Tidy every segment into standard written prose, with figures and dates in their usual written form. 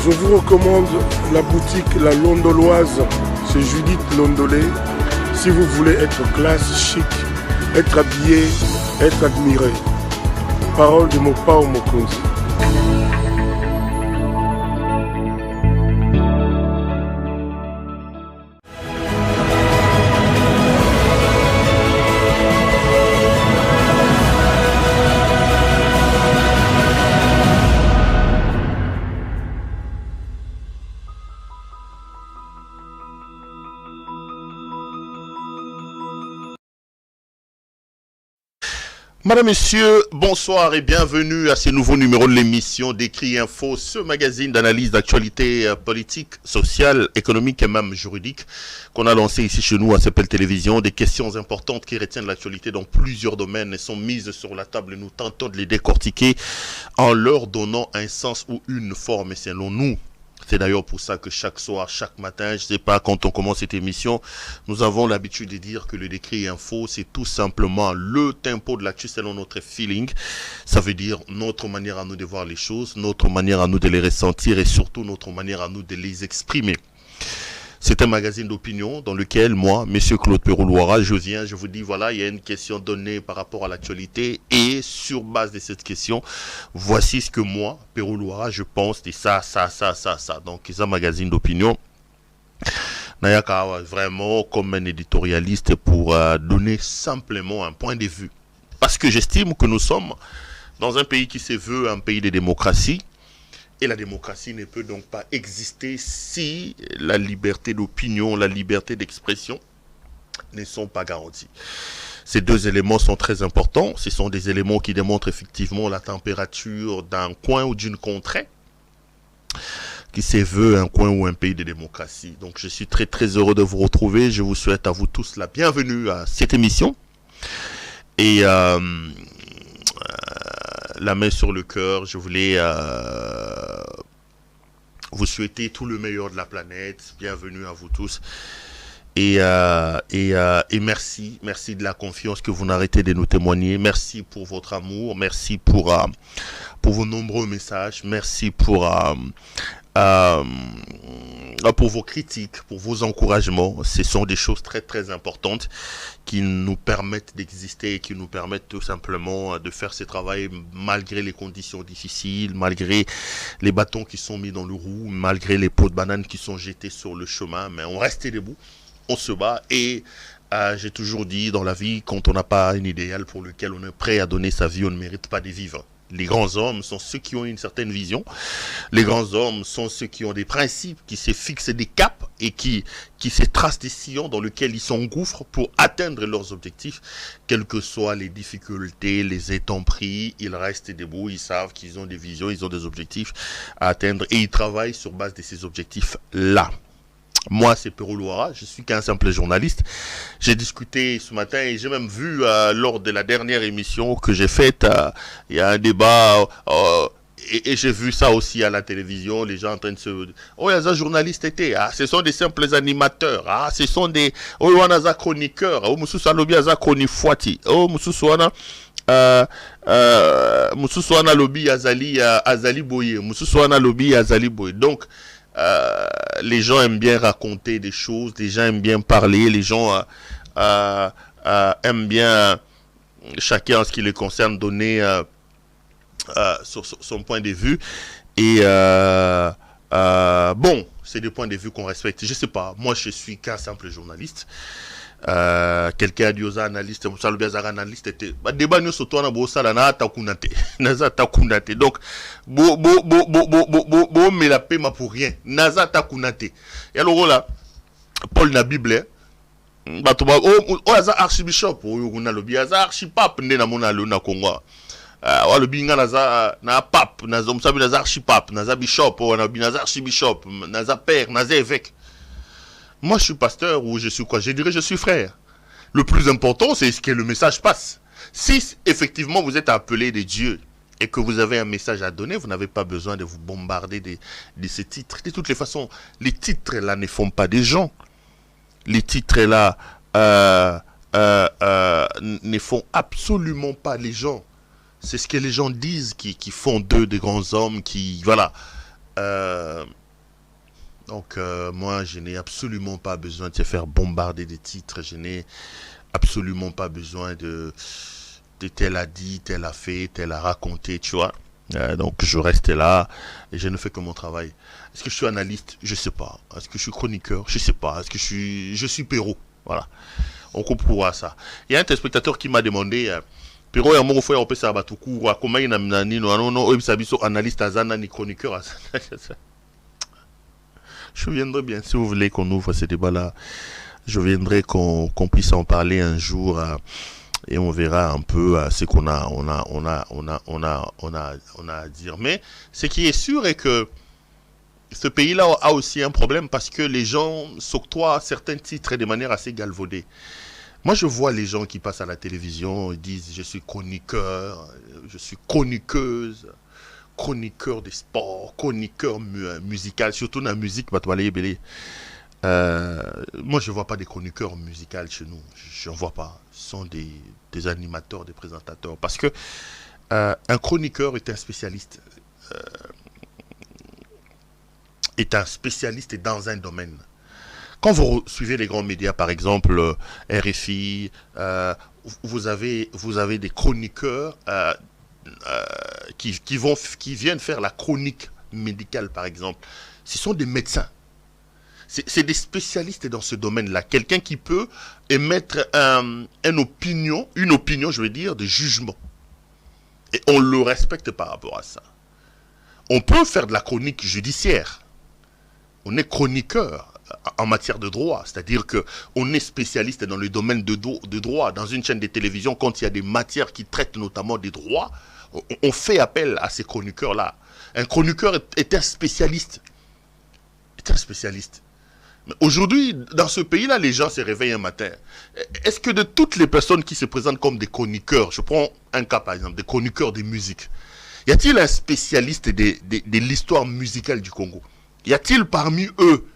Je vous recommande la boutique La Londoloise, c'est Judith Londolé. Si vous voulez être classe, chic, être habillé, être admiré. Parole de Mopao Mokonzi. Madame, Messieurs, bonsoir et bienvenue à ce nouveau numéro de l'émission d'Écrit Info, ce magazine d'analyse d'actualité politique, sociale, économique et même juridique qu'on a lancé ici chez nous à CPL Télévision. Des questions importantes qui retiennent l'actualité dans plusieurs domaines et sont mises sur la table et nous tentons de les décortiquer en leur donnant un sens ou une forme. Et selon nous, c'est d'ailleurs pour ça que chaque soir, chaque matin, je ne sais pas, quand on commence cette émission, nous avons l'habitude de dire que le Décrit Info, c'est tout simplement le tempo de l'actu selon notre feeling. Ça veut dire notre manière à nous de voir les choses, notre manière à nous de les ressentir et surtout notre manière à nous de les exprimer. C'est un magazine d'opinion dans lequel moi, Monsieur Claude Perroulouara, je viens, je vous dis, voilà, il y a une question donnée par rapport à l'actualité et sur base de cette question, voici ce que moi, Perroulouara, je pense de ça. Donc, c'est un magazine d'opinion. Nayaka, vraiment comme un éditorialiste pour donner simplement un point de vue. Parce que j'estime que nous sommes dans un pays qui se veut un pays de démocratie. Et la démocratie ne peut donc pas exister si la liberté d'opinion, la liberté d'expression ne sont pas garanties. Ces deux éléments sont très importants. Ce sont des éléments qui démontrent effectivement la température d'un coin ou d'une contrée qui se veut un coin ou un pays de démocratie. Donc je suis très très heureux de vous retrouver. Je vous souhaite à vous tous la bienvenue à cette émission. Et la main sur le cœur, je voulais vous souhaiter tout le meilleur de la planète. Bienvenue à vous tous. Et merci de la confiance que vous n'arrêtez de nous témoigner. Merci pour votre amour. Merci pour vos nombreux messages. Merci pour vos critiques, pour vos encouragements. Ce sont des choses très très importantes qui nous permettent d'exister et qui nous permettent tout simplement de faire ce travail malgré les conditions difficiles, malgré les bâtons qui sont mis dans le roue, malgré les pots de banane qui sont jetés sur le chemin. Mais on reste debout, on se bat et j'ai toujours dit dans la vie, quand on n'a pas un idéal pour lequel on est prêt à donner sa vie, on ne mérite pas de vivre. Les grands hommes sont ceux qui ont une certaine vision. Les grands hommes sont ceux qui ont des principes, qui se fixent des caps et qui se tracent des sillons dans lesquels ils s'engouffrent pour atteindre leurs objectifs. Quelles que soient les difficultés, les intempéries, ils restent debout, ils savent qu'ils ont des visions, ils ont des objectifs à atteindre et ils travaillent sur base de ces objectifs-là. Moi, c'est Perroulouara, je suis qu'un simple journaliste. J'ai discuté ce matin et j'ai même vu lors de la dernière émission que j'ai faite, il y a un débat et j'ai vu ça aussi à la télévision, les gens en train de se... Oh, il y a un journaliste été, ce sont des simples animateurs, ce sont des... Oh, il y a un chroniqueur, oh, Moussou Salobi a chronifuati, oh, Moussou Souana... Moussou Souana Lobi Azali Boye, Moussou Souana Lobi Azali Boye. Donc, les gens aiment bien raconter des choses, les gens aiment bien parler, les gens aiment bien, chacun en ce qui les concerne, donner son point de vue. Et bon, c'est des points de vue qu'on respecte. Je sais pas, moi je suis qu'un simple journaliste. Quelqu'un a dit aux analystes, vous savez bien, analystes étaient, débat nous surtout on a beau ça là, na takunate, naza takunate. Donc, mais la paix m'a pour rien, naza takunate. Et alors là, Paul na Bible, archibishop, on a le biaza archipape, né na mona le na Congo. Le binga naza na pape, naza msabi naza archipape, naza bishop, naza archibishop, naza père, naza évêque. Moi, je suis pasteur ou je suis quoi? Je dirais je suis frère. Le plus important, c'est ce que le message passe. Si effectivement vous êtes appelé de Dieu et que vous avez un message à donner, vous n'avez pas besoin de vous bombarder de ces titres. De toutes les façons, les titres là ne font pas des gens. Les titres là ne font absolument pas les gens. C'est ce que les gens disent qui font d'eux des grands hommes, qui voilà. Donc, moi, je n'ai absolument pas besoin de se faire bombarder des titres. Je n'ai absolument pas besoin de tel a dit, tel a fait, tel a raconté, tu vois. Donc, je reste là et je ne fais que mon travail. Est-ce que je suis analyste? Je ne sais pas. Est-ce que je suis chroniqueur? Je ne sais pas. Est-ce que je suis Perrault? Voilà. On comprendra ça. Il y a un téléspectateur qui m'a demandé... Perrault, on fait un peu ça, comment il y a un analyste Azana ni chroniqueur Azana. Je viendrai bien, si vous voulez qu'on ouvre ce débat-là, je viendrai qu'on puisse en parler un jour et on verra un peu ce qu'on a à dire. Mais ce qui est sûr est que ce pays-là a aussi un problème parce que les gens s'octroient certains titres de manière assez galvaudée. Moi, je vois les gens qui passent à la télévision, ils disent « je suis chroniqueur, je suis chroniqueuse ». Chroniqueur des sports, chroniqueur musical, surtout dans la musique, moi je vois pas des chroniqueurs musicaux chez nous, je n'en vois pas. Ce sont des animateurs, des présentateurs, parce que un chroniqueur est un spécialiste, dans un domaine. Quand vous suivez les grands médias, par exemple RFI, vous avez des chroniqueurs qui viennent faire la chronique médicale, par exemple. Ce sont des médecins. C'est des spécialistes dans ce domaine-là. Quelqu'un qui peut émettre une opinion, je veux dire, de jugement. Et on le respecte par rapport à ça. On peut faire de la chronique judiciaire. On est chroniqueur en matière de droit, c'est-à-dire qu'on est spécialiste dans le domaine de droit. Dans une chaîne de télévision, quand il y a des matières qui traitent notamment des droits, on fait appel à ces chroniqueurs-là. Un chroniqueur est un spécialiste. Mais aujourd'hui, dans ce pays-là, les gens se réveillent un matin. Est-ce que de toutes les personnes qui se présentent comme des chroniqueurs, je prends un cas par exemple, des chroniqueurs de musique, y a-t-il un spécialiste de l'histoire musicale du Congo? Y a-t-il parmi eux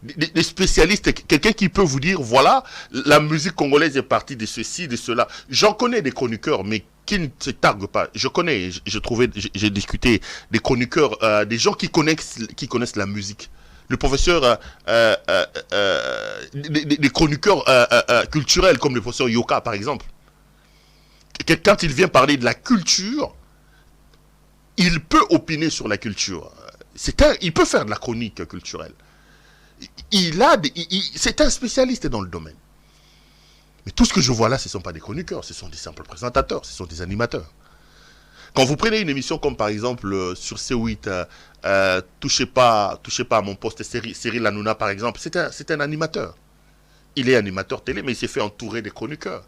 des spécialistes, quelqu'un qui peut vous dire, voilà, la musique congolaise est partie de ceci, de cela. J'en connais des chroniqueurs, mais qui ne se targuent pas. J'ai discuté des chroniqueurs, des gens qui connaissent la musique. Le professeur, des chroniqueurs culturels, comme le professeur Yoka, par exemple. Quand il vient parler de la culture, il peut opiner sur la culture. Il peut faire de la chronique culturelle. C'est un spécialiste dans le domaine. Mais tout ce que je vois là, ce ne sont pas des chroniqueurs, ce sont des simples présentateurs, ce sont des animateurs. Quand vous prenez une émission comme par exemple sur C8, touchez pas à mon poste, Cyril Hanouna par exemple, c'est un animateur. Il est animateur télé, mais il s'est fait entourer des chroniqueurs.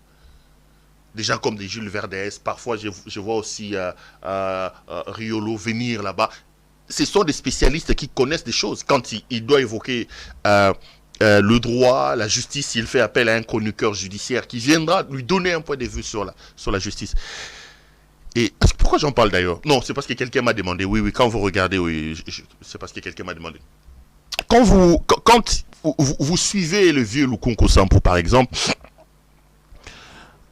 Des gens comme des Jules Verdès, parfois je vois aussi Riolo venir là-bas. Ce sont des spécialistes qui connaissent des choses. Quand il doit évoquer le droit, la justice, il fait appel à un chroniqueur judiciaire qui viendra lui donner un point de vue sur la justice. Et pourquoi j'en parle d'ailleurs? Non, c'est parce que quelqu'un m'a demandé. Oui, quand vous regardez, c'est parce que quelqu'un m'a demandé. Quand vous suivez le vieux Lukunku Sampu, par exemple,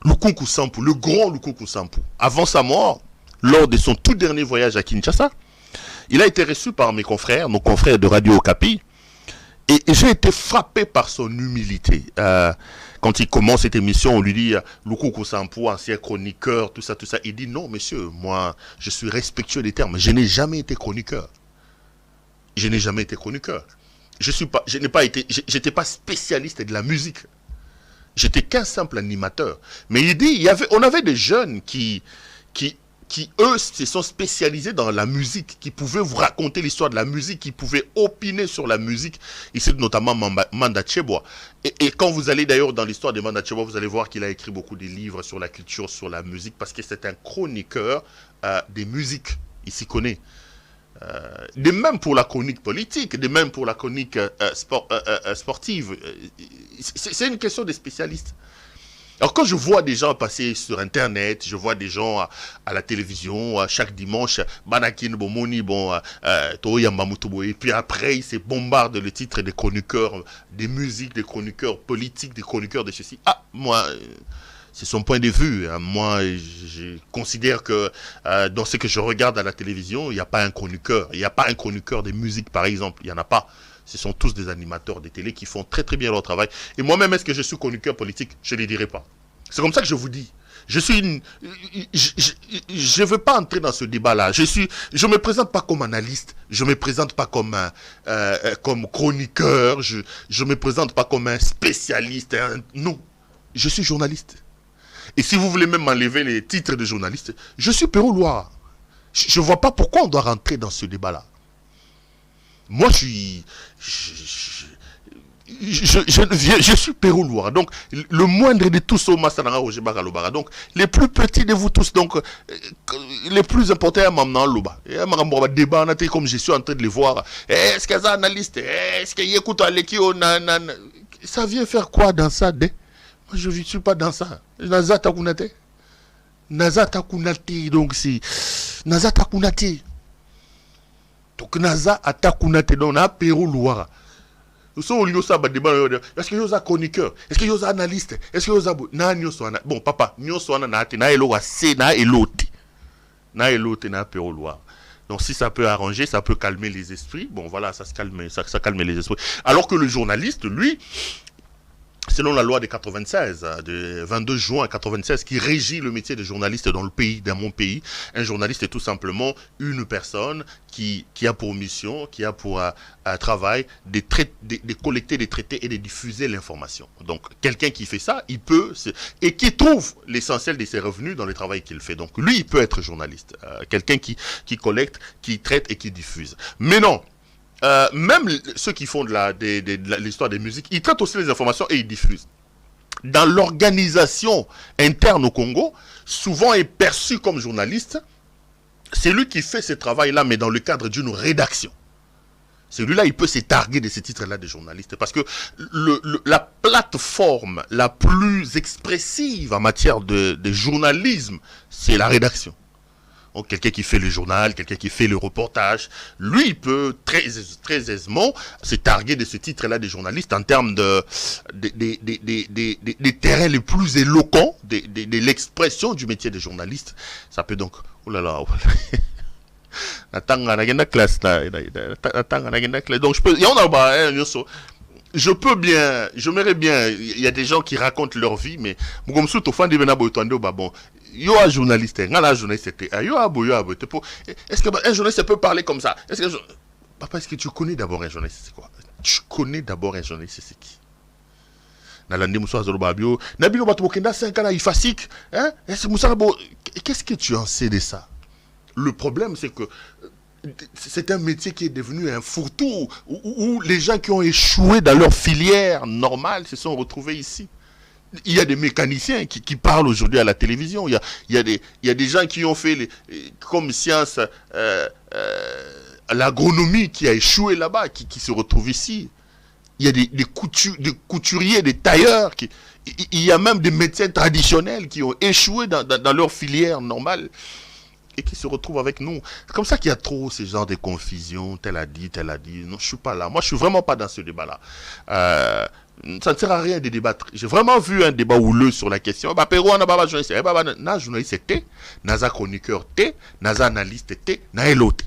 Lukunku Sampu, le grand Lukunku Sampu, avant sa mort, lors de son tout dernier voyage à Kinshasa, il a été reçu par nos confrères de Radio Okapi, et j'ai été frappé par son humilité. Quand il commence cette émission, on lui dit Lukunku Sampu, ancien chroniqueur, tout ça. Il dit non, monsieur, moi, je suis respectueux des termes. Je n'ai jamais été chroniqueur. Je n'étais pas spécialiste de la musique. J'étais qu'un simple animateur. Mais il dit, on avait des jeunes qui eux, se sont spécialisés dans la musique, qui pouvaient vous raconter l'histoire de la musique, qui pouvaient opiner sur la musique, ici notamment Manda Tcheboa. Et quand vous allez d'ailleurs dans l'histoire de Manda Tcheboa, vous allez voir qu'il a écrit beaucoup de livres sur la culture, sur la musique, parce que c'est un chroniqueur des musiques, il s'y connaît. De même pour la chronique politique, de même pour la chronique sportive. C'est une question des spécialistes. Alors quand je vois des gens passer sur Internet, je vois des gens à la télévision, chaque dimanche, Banakin, Bomoni, et puis après ils se bombardent le titre des chroniqueurs des musiques, des chroniqueurs politiques, des chroniqueurs de ceci. Ah, moi, c'est son point de vue. Moi, je considère que dans ce que je regarde à la télévision, il n'y a pas un chroniqueur. Il n'y a pas un chroniqueur des musiques, par exemple. Il n'y en a pas. Ce sont tous des animateurs de télé qui font très très bien leur travail. Et moi-même, est-ce que je suis chroniqueur politique? Je ne le dirai pas. C'est comme ça que je vous dis. Je ne veux pas entrer dans ce débat-là. Je me présente pas comme analyste. Je me présente pas comme chroniqueur. Je me présente pas comme un spécialiste. Non. Je suis journaliste. Et si vous voulez même m'enlever les titres de journaliste, je suis Perrault Loire. Je ne vois pas pourquoi on doit rentrer dans ce débat-là. Moi, je suis Perrault Loire. Donc, le moindre de tous au Massanara Roger Bagalobara. Donc, les plus petits de vous tous, donc, les plus importants à Mamna Loba. Et à Marambo débat, comme je suis en train de les voir. Est-ce qu'il y a un analyste? Est-ce qu'il y a un Aleki? Ça vient faire quoi dans ça? Moi, je ne suis pas dans ça. Naza Takunate. Naza Takunate. Donc, c'est Naza Takunate. Donc, Naza Takunate. Donc, on a Perrault Loire. Est-ce qu'il y a un chroniqueur? Est-ce qu'il y a un analyste? Est-ce qu'il y a un... Bon, papa, na Perrault Loire. Donc si ça peut arranger, ça peut calmer les esprits. Bon, voilà, ça calme les esprits. Alors que le journaliste, lui, selon la loi de 96, de 22 juin 96, qui régit le métier de journaliste dans le pays, dans mon pays, un journaliste est tout simplement une personne qui a pour mission, qui a pour travail de collecter, de traiter et de diffuser l'information. Donc, quelqu'un qui fait ça, il peut, et qui trouve l'essentiel de ses revenus dans le travail qu'il fait. Donc, lui, il peut être journaliste. Quelqu'un qui collecte, qui traite et qui diffuse. Mais non. Même ceux qui font de l'histoire des musiques, ils traitent aussi les informations et ils diffusent. Dans l'organisation interne au Congo, souvent est perçu comme journaliste, c'est lui qui fait ce travail-là, mais dans le cadre d'une rédaction. Celui-là, il peut se targuer de ces titres-là de journaliste, parce que la plateforme la plus expressive en matière de journalisme, c'est la rédaction. Donc, quelqu'un qui fait le journal, quelqu'un qui fait le reportage, lui, il peut très aisément se targuer de ce titre-là des journalistes en termes des terrains les plus éloquents de l'expression du métier de journaliste. Ça peut donc... Oh là là... Donc, j'aimerais bien, il y a des gens qui racontent leur vie, mais bon, yo a journaliste, est-ce qu'un journaliste peut parler comme ça? Papa, est-ce que tu connais d'abord un journaliste, c'est quoi? Tu connais d'abord un journaliste, c'est qui? Qu'est-ce que tu en sais de ça? Le problème, c'est que c'est un métier qui est devenu un fourre-tout, où les gens qui ont échoué dans leur filière normale se sont retrouvés ici. Il y a des mécaniciens qui parlent aujourd'hui à la télévision. Il y a des gens qui ont fait comme science l'agronomie qui a échoué là-bas, qui se retrouvent ici. Il y a des couturiers, des tailleurs. Il y a même des médecins traditionnels qui ont échoué dans leur filière normale et qui se retrouvent avec nous. C'est comme ça qu'il y a trop ce genre de confusion. Tel a dit. Non, je suis pas là. Moi, je suis vraiment pas dans ce débat-là. Ça ne sert à rien de débattre. J'ai vraiment vu un débat houleux sur la question. Perrault n'a pas journaliste. Na journaliste t'es, naza chroniqueur t'es, naza analyste t'es, na elote.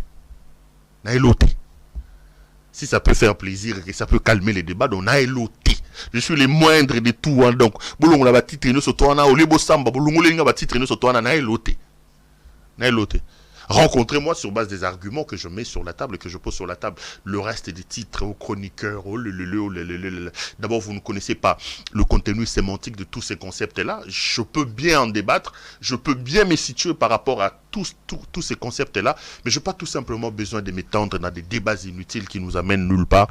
Si ça peut faire plaisir et que ça peut calmer les débats, donc na elote. Je suis le moindre de tout. Donc, boulon la bâti traîner sur toi, na olebo samba, boulon la bâti traîner sur toi, na elote. Rencontrez-moi sur base des arguments que je mets sur la table, que je pose sur la table. Le reste des titres aux chroniqueurs, d'abord, vous ne connaissez pas le contenu sémantique de tous ces concepts-là. Je peux bien en débattre, je peux bien me situer par rapport à tous ces concepts-là, mais je n'ai pas tout simplement besoin de m'étendre dans des débats inutiles qui nous amènent nulle part.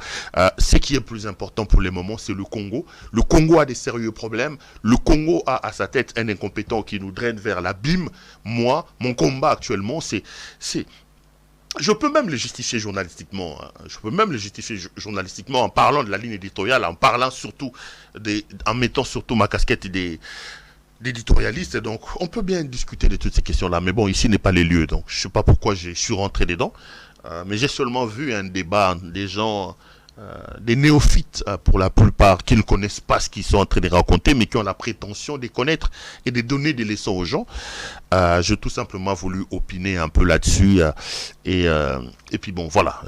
Ce qui est plus important pour le moment, c'est le Congo. Le Congo a des sérieux problèmes. Le Congo a à sa tête un incompétent qui nous draine vers l'abîme. Moi, mon combat actuellement, c'est... Je peux même le justifier journalistiquement. Je peux même le justifier journalistiquement en parlant de la ligne éditoriale, en parlant surtout, en mettant surtout ma casquette d'éditorialiste. Donc, on peut bien discuter de toutes ces questions-là. Mais bon, ici n'est pas les lieux. Donc, je ne sais pas pourquoi je suis rentré dedans. Mais j'ai seulement vu un débat des gens... des néophytes pour la plupart qui ne connaissent pas ce qu'ils sont en train de raconter mais qui ont la prétention de connaître et de donner des leçons aux gens. J'ai tout simplement voulu opiner un peu là-dessus et puis bon voilà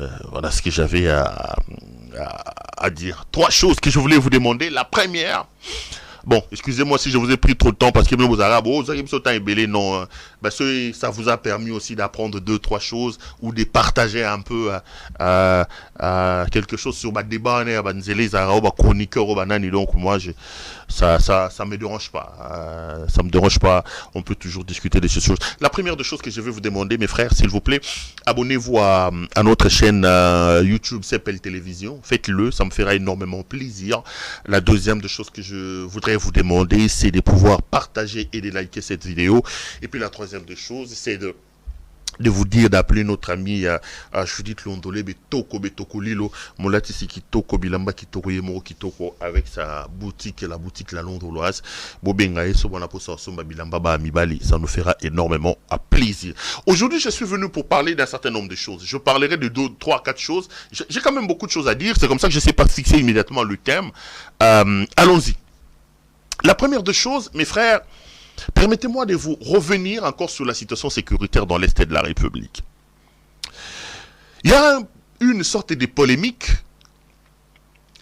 ce que j'avais à dire. 3 choses que je voulais vous demander. La première, bon, excusez-moi si je vous ai pris trop de temps parce que même aux Arabes, non, ça vous a permis aussi d'apprendre 2-3 choses ou de partager un peu quelque chose sur ma débat, chroniqueur, donc moi, ça me dérange pas. Ça me dérange pas. On peut toujours discuter de ces choses. La première des choses que je vais vous demander, mes frères, s'il vous plaît, abonnez-vous à notre chaîne YouTube CPL Télévision. Faites-le, ça me fera énormément plaisir. La deuxième des choses que je voudrais vous demander, c'est de pouvoir partager et de liker cette vidéo. Et puis la troisième des choses, c'est de vous dire d'appeler notre ami Judith Londolé Betoko Lilo Molatisi Kitoko Bilamba Kitoko Yemoro Kitoko avec sa boutique, la boutique La Londoloise. Bobengae Sobana Posa Somba Bilamba Ba Mibali, ça nous fera énormément plaisir. Aujourd'hui, je suis venu pour parler d'un certain nombre de choses. Je parlerai de 2, 3, 4 choses. J'ai quand même beaucoup de choses à dire. C'est comme ça que je ne sais pas fixer immédiatement le thème. Allons-y. La première des choses, mes frères, permettez-moi de vous revenir encore sur la situation sécuritaire dans l'Est de la République. Il y a une sorte de polémique.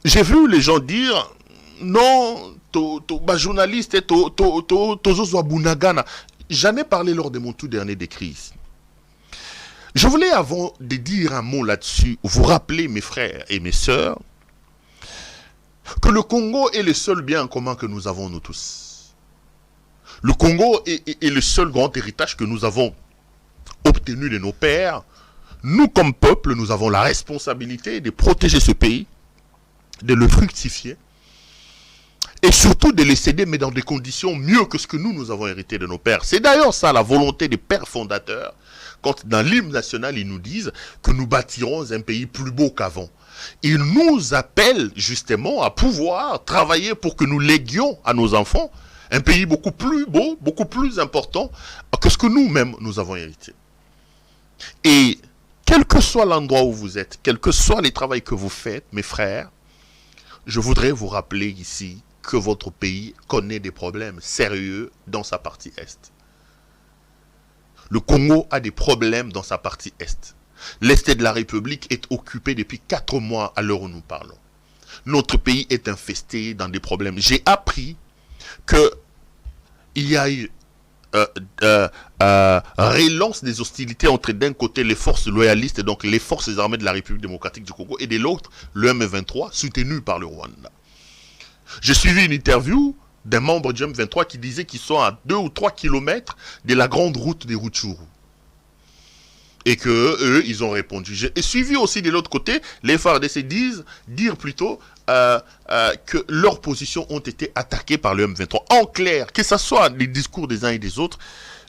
J'ai vu les gens dire, non, journaliste, j'en ai parlé lors de mon tout dernier décrit. Je voulais, avant de dire un mot là-dessus, vous rappeler, mes frères et mes sœurs, que le Congo est le seul bien en commun que nous avons, nous tous. Le Congo est le seul grand héritage que nous avons obtenu de nos pères. Nous, comme peuple, nous avons la responsabilité de protéger ce pays, de le fructifier, et surtout de le céder, mais dans des conditions mieux que ce que nous avons hérité de nos pères. C'est d'ailleurs ça la volonté des pères fondateurs, quand dans l'hymne national, ils nous disent que nous bâtirons un pays plus beau qu'avant. Ils nous appellent justement à pouvoir travailler pour que nous léguions à nos enfants un pays beaucoup plus beau, beaucoup plus important que ce que nous-mêmes nous avons hérité. Et quel que soit l'endroit où vous êtes, quel que soit les travaux que vous faites, mes frères, je voudrais vous rappeler ici que votre pays connaît des problèmes sérieux dans sa partie Est. Le Congo a des problèmes dans sa partie Est. L'Est de la République est occupé depuis 4 mois à l'heure où nous parlons. Notre pays est infesté dans des problèmes. J'ai appris qu'il y a eu relance des hostilités entre d'un côté les forces loyalistes, donc les forces armées de la République démocratique du Congo, et de l'autre le M23 soutenu par le Rwanda. J'ai suivi une interview d'un membre du M23 qui disait qu'ils sont à 2 ou 3 kilomètres de la grande route des Rutshuru. Et que eux, ils ont répondu. J'ai suivi aussi de l'autre côté, les FARDC dire plutôt que leurs positions ont été attaquées par le M23. En clair, que ce soit les discours des uns et des autres,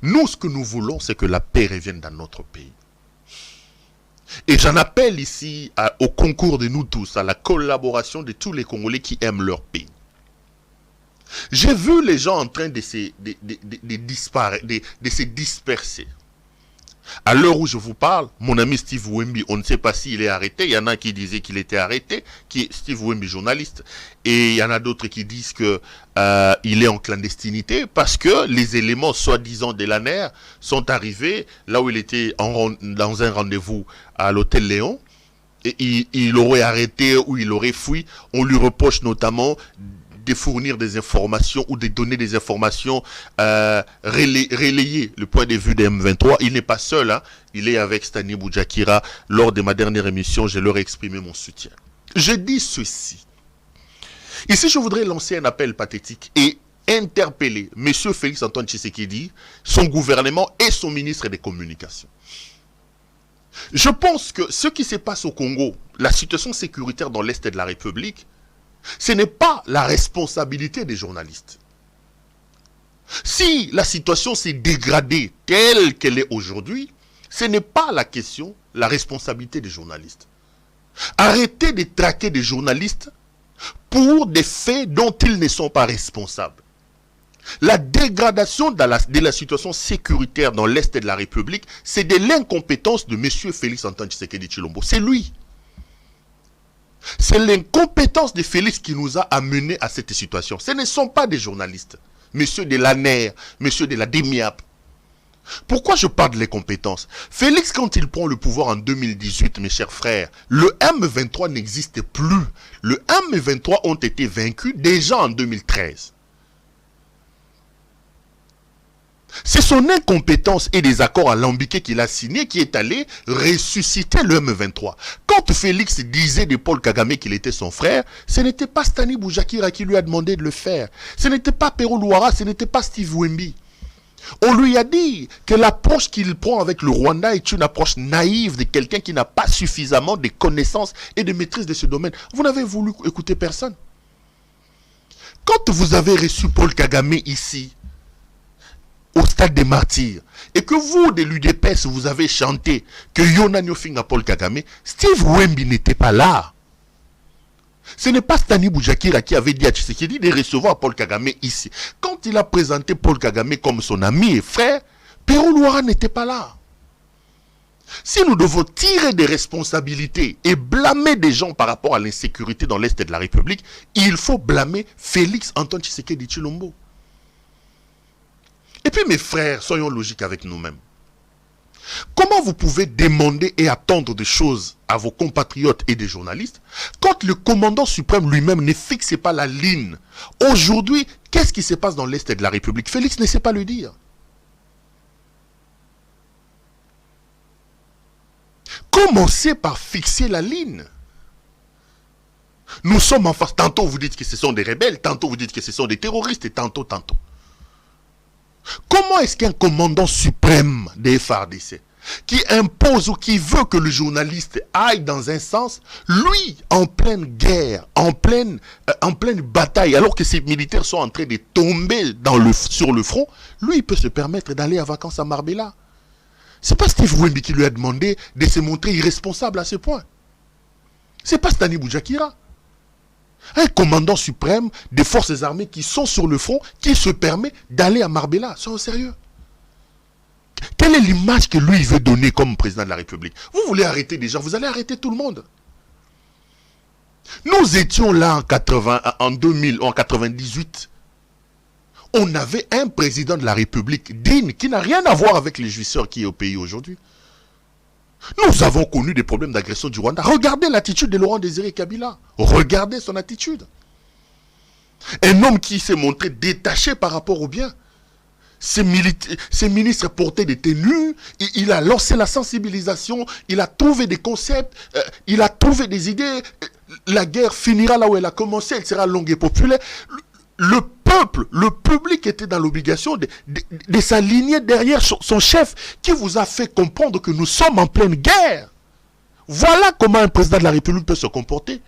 nous, ce que nous voulons, c'est que la paix revienne dans notre pays. Et j'en appelle ici au concours de nous tous, à la collaboration de tous les Congolais qui aiment leur pays. J'ai vu les gens en train de se disperser. À l'heure où je vous parle, mon ami Steve Wemby, on ne sait pas s'il est arrêté. Il y en a qui disaient qu'il était arrêté, qui est Steve Wemby, journaliste. Et il y en a d'autres qui disent qu'il est en clandestinité parce que les éléments soi-disant de l'ANER sont arrivés là où il était dans un rendez-vous à l'hôtel Léon. Et il aurait arrêté ou il aurait fui. On lui reproche notamment de fournir des informations ou de donner des informations, relayer le point de vue des M23. Il n'est pas seul, hein. Il est avec Stani Boujakira. Lors de ma dernière émission, je leur ai exprimé mon soutien. Je dis ceci. Ici, je voudrais lancer un appel pathétique et interpeller M. Félix Antoine Tshisekedi, son gouvernement et son ministre des Communications. Je pense que ce qui se passe au Congo, la situation sécuritaire dans l'Est de la République, ce n'est pas la responsabilité des journalistes. Si la situation s'est dégradée telle qu'elle est aujourd'hui, ce n'est pas la question, la responsabilité des journalistes. Arrêtez de traquer des journalistes pour des faits dont ils ne sont pas responsables. La dégradation de la situation sécuritaire dans l'Est de la République, c'est de l'incompétence de M. Félix Antoine Tshisekedi Tshilombo. C'est lui. C'est l'incompétence de Félix qui nous a amenés à cette situation. Ce ne sont pas des journalistes. Monsieur de l'ANER, monsieur de la DEMIAP. Pourquoi je parle de l'incompétence? Félix, quand il prend le pouvoir en 2018, mes chers frères, le M23 n'existe plus. Le M23 ont été vaincus déjà en 2013. C'est son incompétence et des accords alambiqués qu'il a signés qui est allé ressusciter le M23. Quand Félix disait de Paul Kagame qu'il était son frère, ce n'était pas Stani Boujakira qui lui a demandé de le faire. Ce n'était pas Pero Luara, ce n'était pas Steve Wemby. On lui a dit que l'approche qu'il prend avec le Rwanda est une approche naïve de quelqu'un qui n'a pas suffisamment de connaissances et de maîtrise de ce domaine. Vous n'avez voulu écouter personne. Quand vous avez reçu Paul Kagame ici, au stade des martyrs, et que vous, de l'UDPS, vous avez chanté que Yona Nyofinga Paul Kagame, Steve Wemby n'était pas là. Ce n'est pas Stani Boujakira qui avait dit à Tshisekedi de recevoir Paul Kagame ici. Quand il a présenté Paul Kagame comme son ami et frère, Pero Luara n'était pas là. Si nous devons tirer des responsabilités et blâmer des gens par rapport à l'insécurité dans l'Est de la République, il faut blâmer Félix Antoine Tshisekedi Tshilombo. Et puis mes frères, soyons logiques avec nous-mêmes. Comment vous pouvez demander et attendre des choses à vos compatriotes et des journalistes quand le commandant suprême lui-même ne fixe pas la ligne? Aujourd'hui, qu'est-ce qui se passe dans l'Est de la République? Félix ne sait pas le dire. Commencez par fixer la ligne. Nous sommes en face. Tantôt vous dites que ce sont des rebelles, tantôt vous dites que ce sont des terroristes, et tantôt. Comment est-ce qu'un commandant suprême des FARDC, qui impose ou qui veut que le journaliste aille dans un sens, lui, en pleine guerre, en pleine bataille, alors que ses militaires sont en train de tomber sur le front, lui, il peut se permettre d'aller en vacances à Marbella? C'est pas Steve Wemby qui lui a demandé de se montrer irresponsable à ce point. C'est pas Stani Boujakira. Un commandant suprême des forces armées qui sont sur le front, qui se permet d'aller à Marbella. Soyons sérieux. Quelle est l'image que lui veut donner comme président de la République? Vous voulez arrêter des gens, vous allez arrêter tout le monde. Nous étions là en 2000, en 98. On avait un président de la République digne qui n'a rien à voir avec les jouisseurs qui est au pays aujourd'hui. Nous avons connu des problèmes d'agression du Rwanda. Regardez l'attitude de Laurent Désiré Kabila. Regardez son attitude. Un homme qui s'est montré détaché par rapport au bien. Ses ministres portaient des tenues. Il a lancé la sensibilisation. Il a trouvé des concepts. Il a trouvé des idées. La guerre finira là où elle a commencé. Elle sera longue et populaire. Le peuple, le public était dans l'obligation de s'aligner derrière son chef qui vous a fait comprendre que nous sommes en pleine guerre. Voilà comment un président de la République peut se comporter.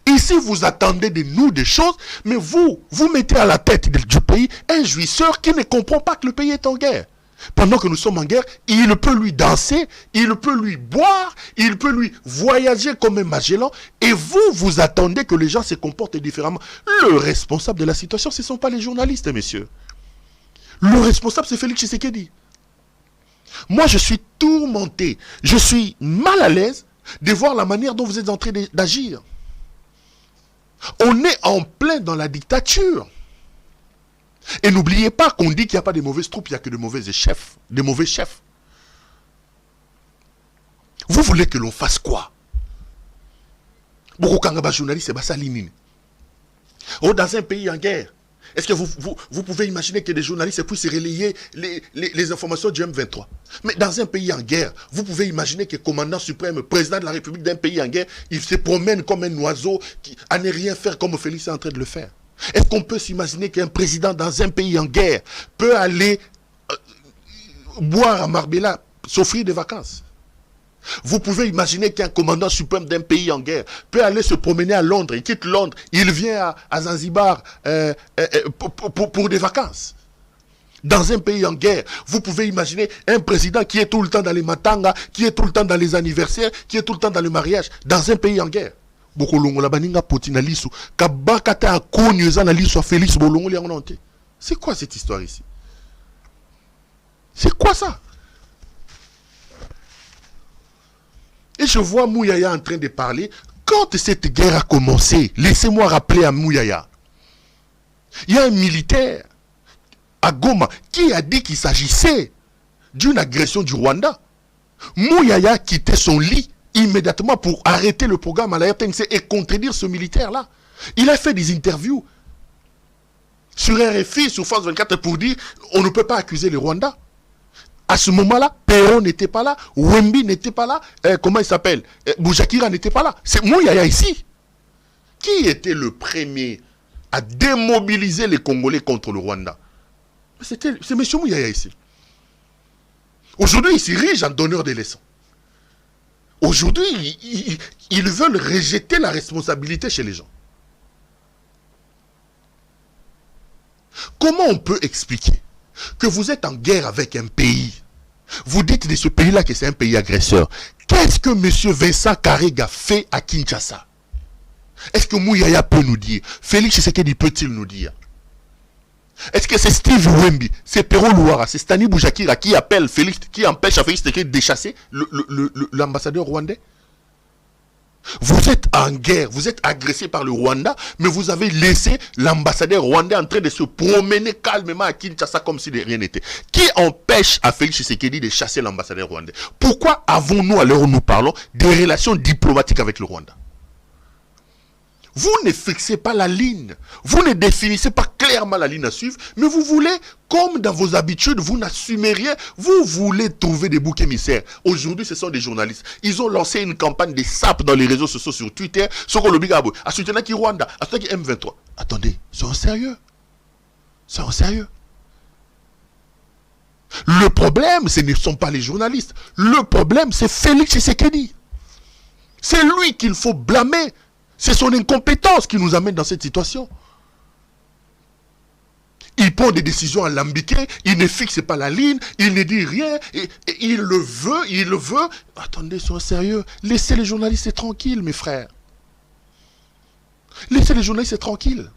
Ici, vous attendez de nous des choses, mais vous mettez à la tête du pays un jouisseur qui ne comprend pas que le pays est en guerre. Pendant que nous sommes en guerre, il peut lui danser, il peut lui boire, il peut lui voyager comme un Magellan, et vous attendez que les gens se comportent différemment. Le responsable de la situation, ce ne sont pas les journalistes, messieurs. Le responsable, c'est Félix Tshisekedi. Moi, je suis tourmenté, je suis mal à l'aise de voir la manière dont vous êtes en train d'agir. On est en plein dans la dictature. Et n'oubliez pas qu'on dit qu'il n'y a pas de mauvaises troupes, il n'y a que de mauvais chefs. Des mauvais chefs. Vous voulez que l'on fasse quoi? Beaucoup de journalistes, c'est ça. Oh, dans un pays en guerre, est-ce que vous pouvez imaginer que des journalistes puissent relayer les informations du M23? Mais dans un pays en guerre, vous pouvez imaginer que le commandant suprême, président de la République d'un pays en guerre, il se promène comme un oiseau à ne rien faire comme Félix est en train de le faire? Est-ce qu'on peut s'imaginer qu'un président dans un pays en guerre peut aller boire à Marbella, s'offrir des vacances? Vous pouvez imaginer qu'un commandant suprême d'un pays en guerre peut aller se promener à Londres, il quitte Londres, il vient à Zanzibar pour des vacances. Dans un pays en guerre, vous pouvez imaginer un président qui est tout le temps dans les matangas, qui est tout le temps dans les anniversaires, qui est tout le temps dans le mariage, dans un pays en guerre. C'est quoi cette histoire ici? C'est quoi ça? Et je vois Mouyaya en train de parler. Quand cette guerre a commencé, laissez-moi rappeler à Mouyaya, il y a un militaire à Goma qui a dit qu'il s'agissait d'une agression du Rwanda. Mouyaya quittait son lit immédiatement pour arrêter le programme à la RTNC et contredire ce militaire-là. Il a fait des interviews sur RFI, sur France 24 pour dire on ne peut pas accuser le Rwanda. À ce moment-là, Perron n'était pas là, Wembi n'était pas là, comment il s'appelle, Boujakira n'était pas là. C'est Mouyaya ici. Qui était le premier à démobiliser les Congolais contre le Rwanda? C'est M. Mouyaya ici. Aujourd'hui, il s'érige en donneur des leçons. Aujourd'hui, ils veulent rejeter la responsabilité chez les gens. Comment on peut expliquer que vous êtes en guerre avec un pays? Vous dites de ce pays-là que c'est un pays agresseur. Qu'est-ce que M. Vincent Karega fait à Kinshasa? Est-ce que Mouyaya peut nous dire? Félix Tshisekedi peut-il nous dire? Est-ce que c'est Steve Wembi, c'est Perron Louara, c'est Stani Boujakira qui appelle Félix, qui empêche à Félix Tshisekedi de chasser l'ambassadeur rwandais? Vous êtes en guerre, vous êtes agressé par le Rwanda, mais vous avez laissé l'ambassadeur rwandais en train de se promener calmement à Kinshasa comme si de rien n'était. Qui empêche à Félix Tshisekedi de chasser l'ambassadeur rwandais? Pourquoi avons-nous, à l'heure où nous parlons, des relations diplomatiques avec le Rwanda? Vous ne fixez pas la ligne, vous ne définissez pas clairement la ligne à suivre, mais vous voulez, comme dans vos habitudes, vous n'assumez rien, vous voulez trouver des boucs émissaires. Aujourd'hui, ce sont des journalistes. Ils ont lancé une campagne de sape dans les réseaux sociaux, sur Twitter, sur le Bigabo, à soutenir qui Rwanda, à soutenir qui M23. Attendez, c'est en sérieux. C'est en sérieux. Le problème, ce ne sont pas les journalistes. Le problème, c'est Félix Tshisekedi. C'est lui qu'il faut blâmer. C'est son incompétence qui nous amène dans cette situation. Il prend des décisions alambiquées, il ne fixe pas la ligne, il ne dit rien, et il le veut. Attendez, soyez sérieux. Laissez les journalistes tranquilles, mes frères. Laissez les journalistes tranquilles.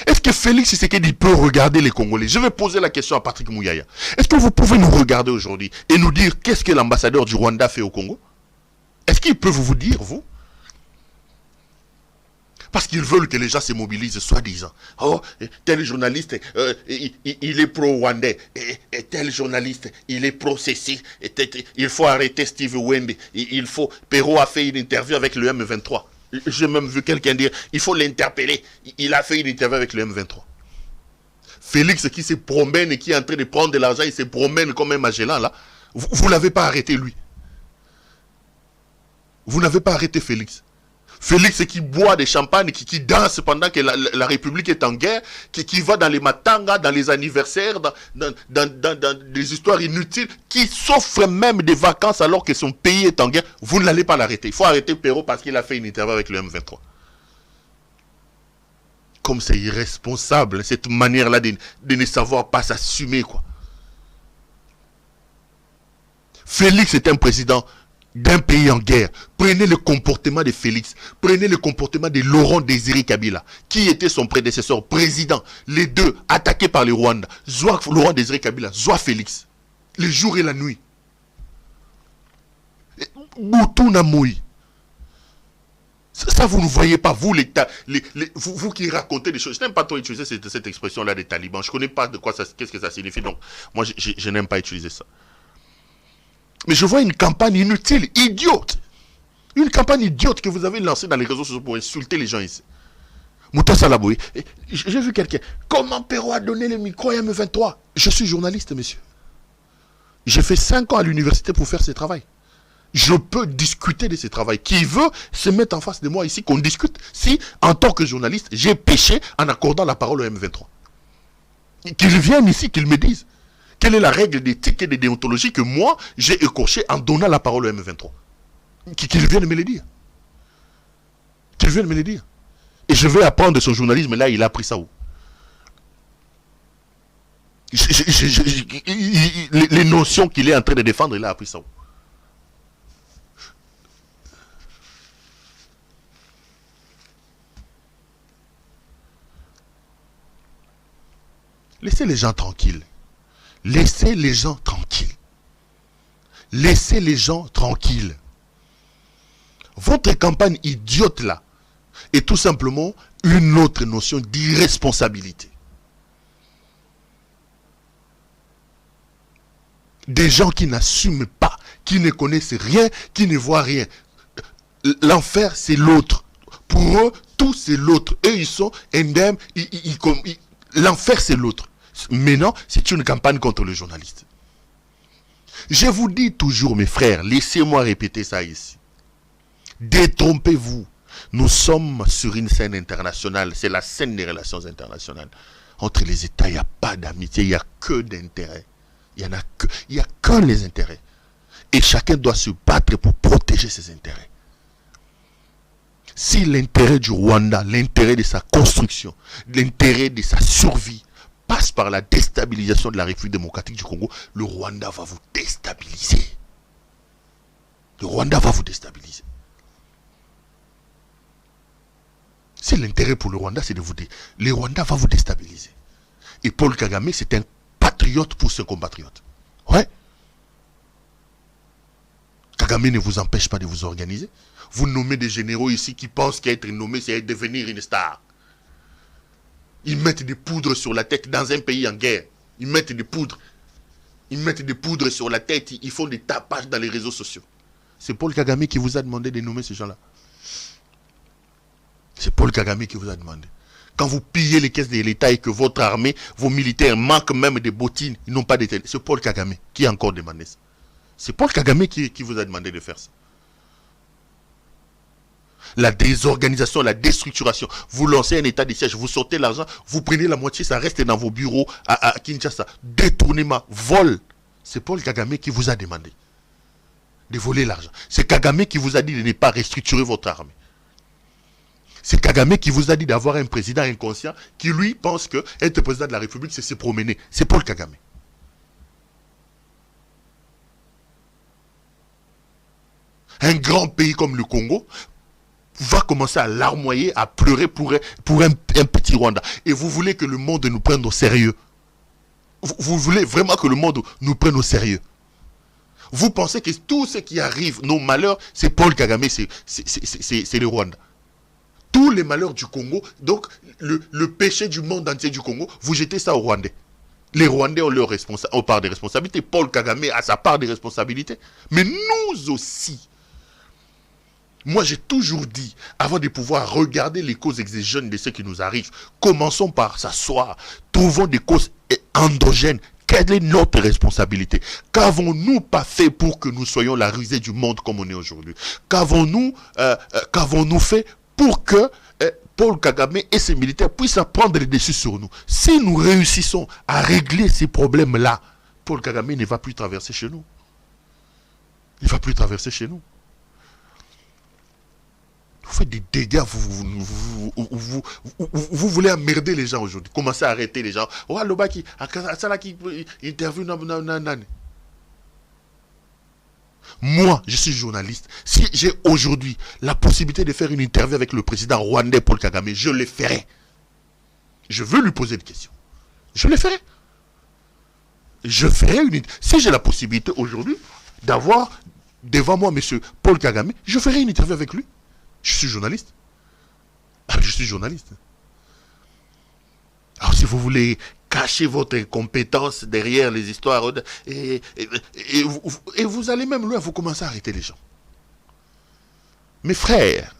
Est-ce que Félix Tshisekedi peut regarder les Congolais? Je vais poser la question à Patrick Mouyaya. Est-ce que vous pouvez nous regarder aujourd'hui et nous dire qu'est-ce que l'ambassadeur du Rwanda fait au Congo? Est-ce qu'ils peuvent vous dire, vous? Parce qu'ils veulent que les gens se mobilisent, soi-disant. Oh, tel journaliste, il est pro-rwandais. Et tel journaliste, il est pro-ceci. Il faut arrêter Steve Wembi. Perrault a fait une interview avec le M23. J'ai même vu quelqu'un dire, il faut l'interpeller. Il a fait une interview avec le M23. Félix qui se promène et qui est en train de prendre de l'argent, il se promène comme un Magellan, là. Vous ne l'avez pas arrêté, lui. Vous n'avez pas arrêté Félix. Félix qui boit des champagnes, qui danse pendant que la République est en guerre, qui va dans les matangas, dans les anniversaires, dans des histoires inutiles, qui s'offre même des vacances alors que son pays est en guerre. Vous ne l'allez pas l'arrêter. Il faut arrêter Perrault parce qu'il a fait une interview avec le M23. Comme c'est irresponsable, cette manière-là de ne savoir pas s'assumer, quoi. Félix est un président d'un pays en guerre. Prenez le comportement de Félix, prenez le comportement de Laurent Désiré Kabila, qui était son prédécesseur, président, les deux attaqués par le Rwanda, soit Laurent Désiré Kabila, soit Félix, le jour et la nuit. Boutuna Moui. Ça, vous ne voyez pas, vous, vous qui racontez des choses. Je n'aime pas trop utiliser cette expression-là des talibans. Je ne connais pas de quoi qu'est-ce que ça signifie, donc moi, je n'aime pas utiliser ça. Mais je vois une campagne inutile, idiote. Une campagne idiote que vous avez lancée dans les réseaux sociaux pour insulter les gens ici. Mouta Salaboui, j'ai vu quelqu'un. Comment Perrault a donné le micro à M23? Je suis journaliste, monsieur. J'ai fait 5 ans à l'université pour faire ce travail. Je peux discuter de ce travail. Qui veut se mettre en face de moi ici, qu'on discute si, en tant que journaliste, j'ai péché en accordant la parole au M23? Qu'ils viennent ici, qu'ils me disent quelle est la règle d'éthique et de déontologie que moi, j'ai écorché en donnant la parole au M23. Qu'ils viennent me le dire. Qu'ils viennent me le dire. Et je vais apprendre de son journalisme, là, il a appris ça où? Les notions qu'il est en train de défendre, il a appris ça où? Laissez les gens tranquilles. Laissez les gens tranquilles. Laissez les gens tranquilles. Votre campagne idiote là est tout simplement une autre notion d'irresponsabilité. Des gens qui n'assument pas, qui ne connaissent rien, qui ne voient rien. L'enfer, c'est l'autre. Pour eux, tout c'est l'autre. Eux, ils sont indemnes. L'enfer, c'est l'autre. Maintenant, c'est une campagne contre les journalistes. Je vous dis toujours, mes frères, laissez-moi répéter ça ici. Détrompez-vous. Nous sommes sur une scène internationale. C'est la scène des relations internationales. Entre les États, il n'y a pas d'amitié, il n'y a que d'intérêt. Il n'y a que les intérêts. Et chacun doit se battre pour protéger ses intérêts. Si l'intérêt du Rwanda, l'intérêt de sa construction, l'intérêt de sa survie passe par la déstabilisation de la République démocratique du Congo, le Rwanda va vous déstabiliser. Le Rwanda va vous déstabiliser. Si l'intérêt pour le Rwanda, c'est de vous dire, le Rwanda va vous déstabiliser. Et Paul Kagame, c'est un patriote pour ses compatriotes. Ouais. Kagame ne vous empêche pas de vous organiser. Vous nommez des généraux ici qui pensent qu'être nommé, c'est devenir une star. Ils mettent des poudres sur la tête dans un pays en guerre. Ils mettent des poudres. Ils mettent des poudres sur la tête. Ils font des tapages dans les réseaux sociaux. C'est Paul Kagame qui vous a demandé de nommer ces gens-là. C'est Paul Kagame qui vous a demandé. Quand vous pillez les caisses de l'État et que votre armée, vos militaires manquent même des bottines, ils n'ont pas d'éternel. C'est Paul Kagame qui a encore demandé ça. C'est Paul Kagame qui vous a demandé de faire ça. La désorganisation, la déstructuration. Vous lancez un état de siège, vous sortez l'argent, vous prenez la moitié, ça reste dans vos bureaux à Kinshasa. Détournement, vol. C'est Paul Kagame qui vous a demandé de voler l'argent. C'est Kagame qui vous a dit de ne pas restructurer votre armée. C'est Kagame qui vous a dit d'avoir un président inconscient qui lui pense que être président de la République, c'est se promener. C'est Paul Kagame. Un grand pays comme le Congo va commencer à larmoyer, à pleurer pour un petit Rwanda. Et vous voulez que le monde nous prenne au sérieux. Vous voulez vraiment que le monde nous prenne au sérieux. Vous pensez que tout ce qui arrive, nos malheurs, c'est Paul Kagame, c'est le Rwanda. Tous les malheurs du Congo, donc le péché du monde entier du Congo, vous jetez ça aux Rwandais. Les Rwandais ont part des responsabilités. Paul Kagame a sa part des responsabilités. Mais nous aussi. Moi, j'ai toujours dit, avant de pouvoir regarder les causes exogènes de ce qui nous arrive, commençons par s'asseoir, trouvons des causes endogènes. Quelle est notre responsabilité? Qu'avons-nous pas fait pour que nous soyons la risée du monde comme on est aujourd'hui? Qu'avons-nous fait pour que Paul Kagame et ses militaires puissent prendre le dessus sur nous? Si nous réussissons à régler ces problèmes-là, Paul Kagame ne va plus traverser chez nous. Il ne va plus traverser chez nous. Vous faites des dégâts, vous voulez emmerder les gens aujourd'hui. Commencez à arrêter les gens. Oh, Lobaki, ça qui interview. Moi, je suis journaliste. Si j'ai aujourd'hui la possibilité de faire une interview avec le président rwandais Paul Kagame, je le ferai. Je veux lui poser une question. Je le ferai. Je ferai une... Si j'ai la possibilité aujourd'hui d'avoir devant moi M. Paul Kagame, je ferai une interview avec lui. Je suis journaliste. Je suis journaliste. Alors si vous voulez cacher votre compétence derrière les histoires, et vous allez même loin, vous commencez à arrêter les gens. Mes frères,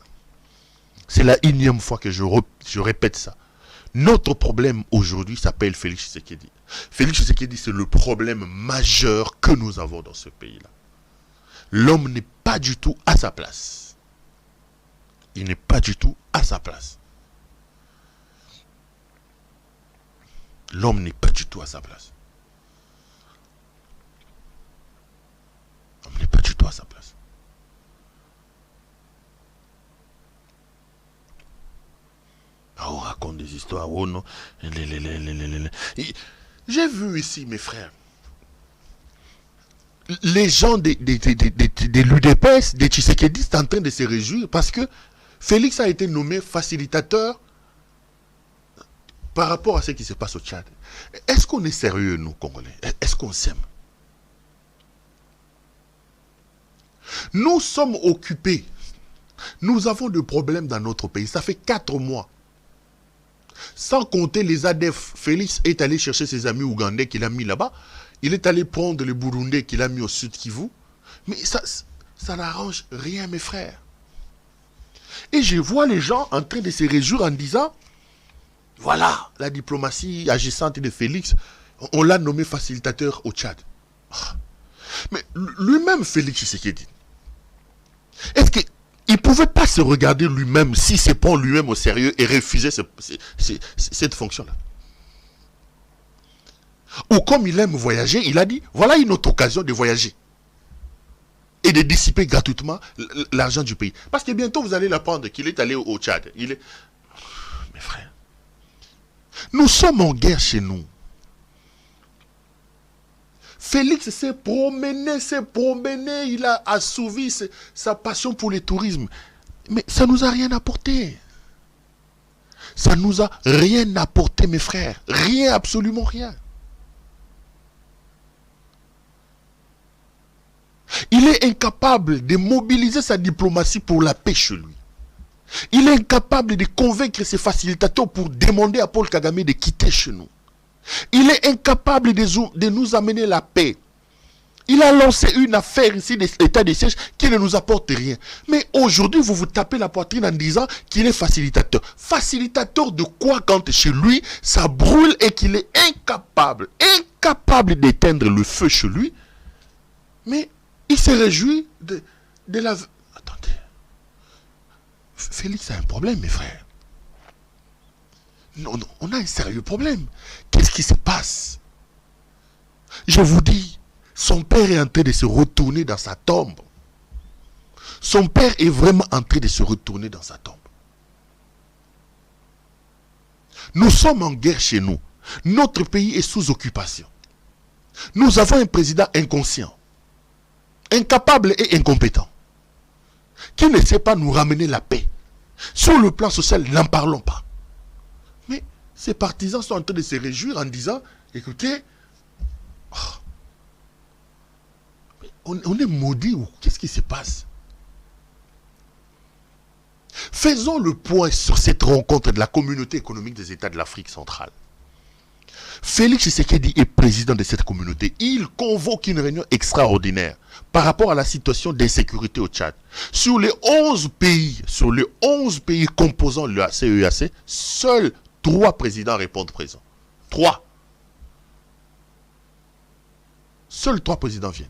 c'est la énième fois que je répète ça. Notre problème aujourd'hui s'appelle Félix Tshisekedi. Félix Tshisekedi, c'est le problème majeur que nous avons dans ce pays-là. L'homme n'est pas du tout à sa place. Il n'est pas du tout à sa place. L'homme n'est pas du tout à sa place. L'homme n'est pas du tout à sa place. Ah, on raconte des histoires, oh non. J'ai vu ici, mes frères, les gens de l'UDPS, des Tshisekedi, sont en train de se réjouir parce que Félix a été nommé facilitateur par rapport à ce qui se passe au Tchad. Est-ce qu'on est sérieux, nous, Congolais? Est-ce qu'on s'aime? Nous sommes occupés. Nous avons des problèmes dans notre pays. Ça fait 4 mois. Sans compter les ADF, Félix est allé chercher ses amis ougandais qu'il a mis là-bas. Il est allé prendre les Burundais qu'il a mis au sud Kivu. Mais ça n'arrange rien, mes frères. Et je vois les gens en train de se réjouir en disant, voilà, la diplomatie agissante de Félix, on l'a nommé facilitateur au Tchad. Mais lui-même, Félix Tshisekedi, est-ce qu'il ne pouvait pas se regarder lui-même, s'il se prend lui-même au sérieux et refuser cette fonction-là? Ou comme il aime voyager, il a dit, voilà une autre occasion de voyager. Et de dissiper gratuitement l'argent du pays. Parce que bientôt vous allez l'apprendre qu'il est allé au Tchad. Mes frères, nous sommes en guerre chez nous. Félix s'est promené, il a assouvi sa passion pour le tourisme. Mais ça ne nous a rien apporté. Ça ne nous a rien apporté, mes frères. Rien, absolument rien. Il est incapable de mobiliser sa diplomatie pour la paix chez lui. Il est incapable de convaincre ses facilitateurs pour demander à Paul Kagame de quitter chez nous. Il est incapable de nous amener la paix. Il a lancé une affaire ici d'état de siège qui ne nous apporte rien. Mais aujourd'hui, vous vous tapez la poitrine en disant qu'il est facilitateur. Facilitateur de quoi quand chez lui, ça brûle et qu'il est incapable d'éteindre le feu chez lui. Mais il se réjouit de la... Attendez. Félix a un problème, mes frères. Non, on a un sérieux problème. Qu'est-ce qui se passe? Je vous dis, son père est en train de se retourner dans sa tombe. Son père est vraiment en train de se retourner dans sa tombe. Nous sommes en guerre chez nous. Notre pays est sous occupation. Nous avons un président inconscient, incapable et incompétent, qui ne sait pas nous ramener la paix. Sur le plan social, n'en parlons pas. Mais ces partisans sont en train de se réjouir en disant, écoutez, on est maudits ou qu'est-ce qui se passe? Faisons le point sur cette rencontre de la communauté économique des États de l'Afrique centrale. Félix Tshisekedi est président de cette communauté. Il convoque une réunion extraordinaire par rapport à la situation d'insécurité au Tchad. Sur les 11 pays composant le CEAC, seuls 3 présidents répondent présents. 3. Seuls 3 présidents viennent.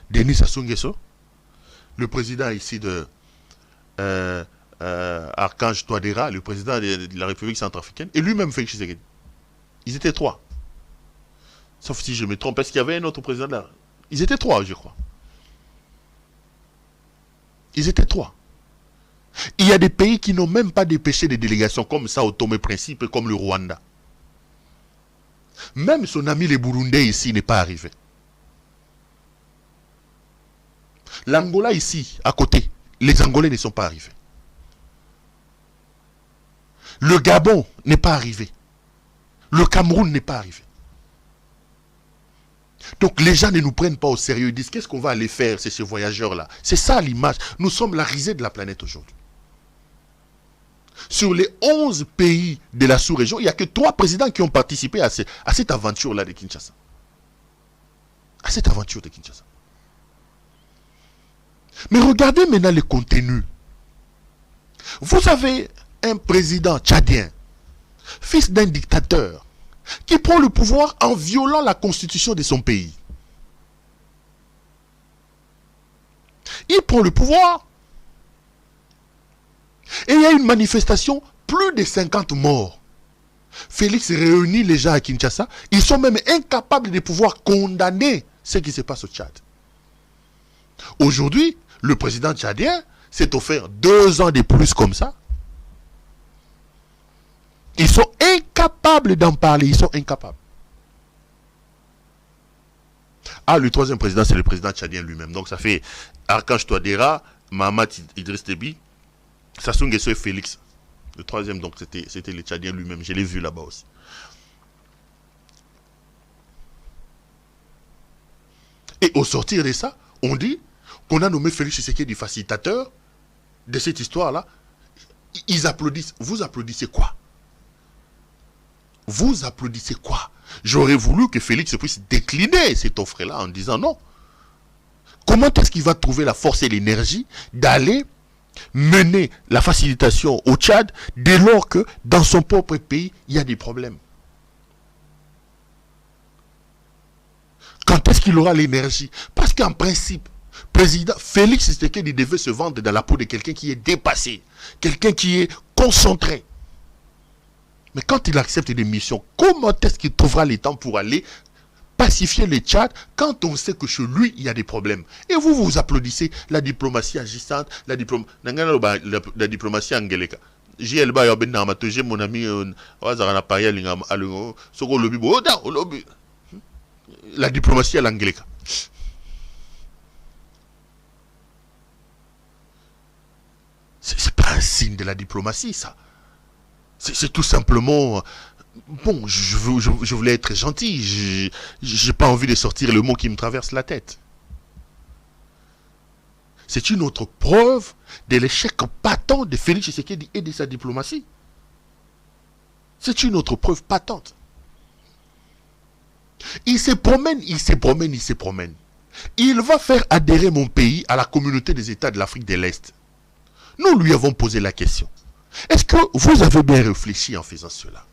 Denis Sassou Nguesso, le président ici de Archange Touadéra, le président de la République centrafricaine, et lui-même Félix Tshisekedi. Ils étaient 3. Sauf si je me trompe, est-ce qu'il y avait un autre président là? Ils étaient 3, je crois. Ils étaient 3. Il y a des pays qui n'ont même pas dépêché des délégations comme Sao Tomé Principe, comme le Rwanda. Même son ami les Burundais ici n'est pas arrivé. L'Angola ici, à côté, les Angolais ne sont pas arrivés. Le Gabon n'est pas arrivé. Le Cameroun n'est pas arrivé. Donc les gens ne nous prennent pas au sérieux. Ils disent, qu'est-ce qu'on va aller faire, ces voyageurs-là? C'est ça l'image. Nous sommes la risée de la planète aujourd'hui. Sur les 11 pays de la sous-région, il n'y a que 3 présidents qui ont participé à cette aventure-là de Kinshasa. À cette aventure de Kinshasa. Mais regardez maintenant le contenu. Vous avez un président tchadien, fils d'un dictateur, qui prend le pouvoir en violant la constitution de son pays. Il prend le pouvoir. Et il y a une manifestation, plus de 50 morts. Félix réunit les gens à Kinshasa. Ils sont même incapables de pouvoir condamner ce qui se passe au Tchad. Aujourd'hui, le président tchadien s'est offert 2 ans de plus comme ça. Ils sont incapables d'en parler. Ils sont incapables. Ah, le troisième président, c'est le président tchadien lui-même. Donc ça fait Archange Touadéra, Mahamat Idriss Déby, Sassou Nguesso et Félix. Le troisième, donc, c'était le Tchadien lui-même. Je l'ai vu là-bas aussi. Et au sortir de ça, on dit qu'on a nommé Félix Tshisekedi facilitateur de cette histoire-là. Ils applaudissent. Vous applaudissez quoi? Vous applaudissez quoi? J'aurais voulu que Félix puisse décliner cette offre-là en disant non. Comment est-ce qu'il va trouver la force et l'énergie d'aller mener la facilitation au Tchad dès lors que dans son propre pays, il y a des problèmes? Quand est-ce qu'il aura l'énergie? Parce qu'en principe, président Félix Tshisekedi devait se vendre dans la peau de quelqu'un qui est dépassé, quelqu'un qui est concentré. Mais quand il accepte des missions, comment est-ce qu'il trouvera le temps pour aller pacifier le Tchad quand on sait que chez lui, il y a des problèmes? Et vous, vous applaudissez la diplomatie agissante, la diplomatie angélique. JL Ba Yoben Namatoje, mon ami, la diplomatie à l'angélique. C'est pas un signe de la diplomatie, ça. C'est tout simplement... Bon, je voulais être gentil. J'ai pas envie de sortir le mot qui me traverse la tête. C'est une autre preuve de l'échec patent de Félix Tshisekedi et de sa diplomatie. C'est une autre preuve patente. Il se promène. Il va faire adhérer mon pays à la communauté des États de l'Afrique de l'Est. Nous lui avons posé la question. Est-ce que vous avez bien réfléchi en faisant cela?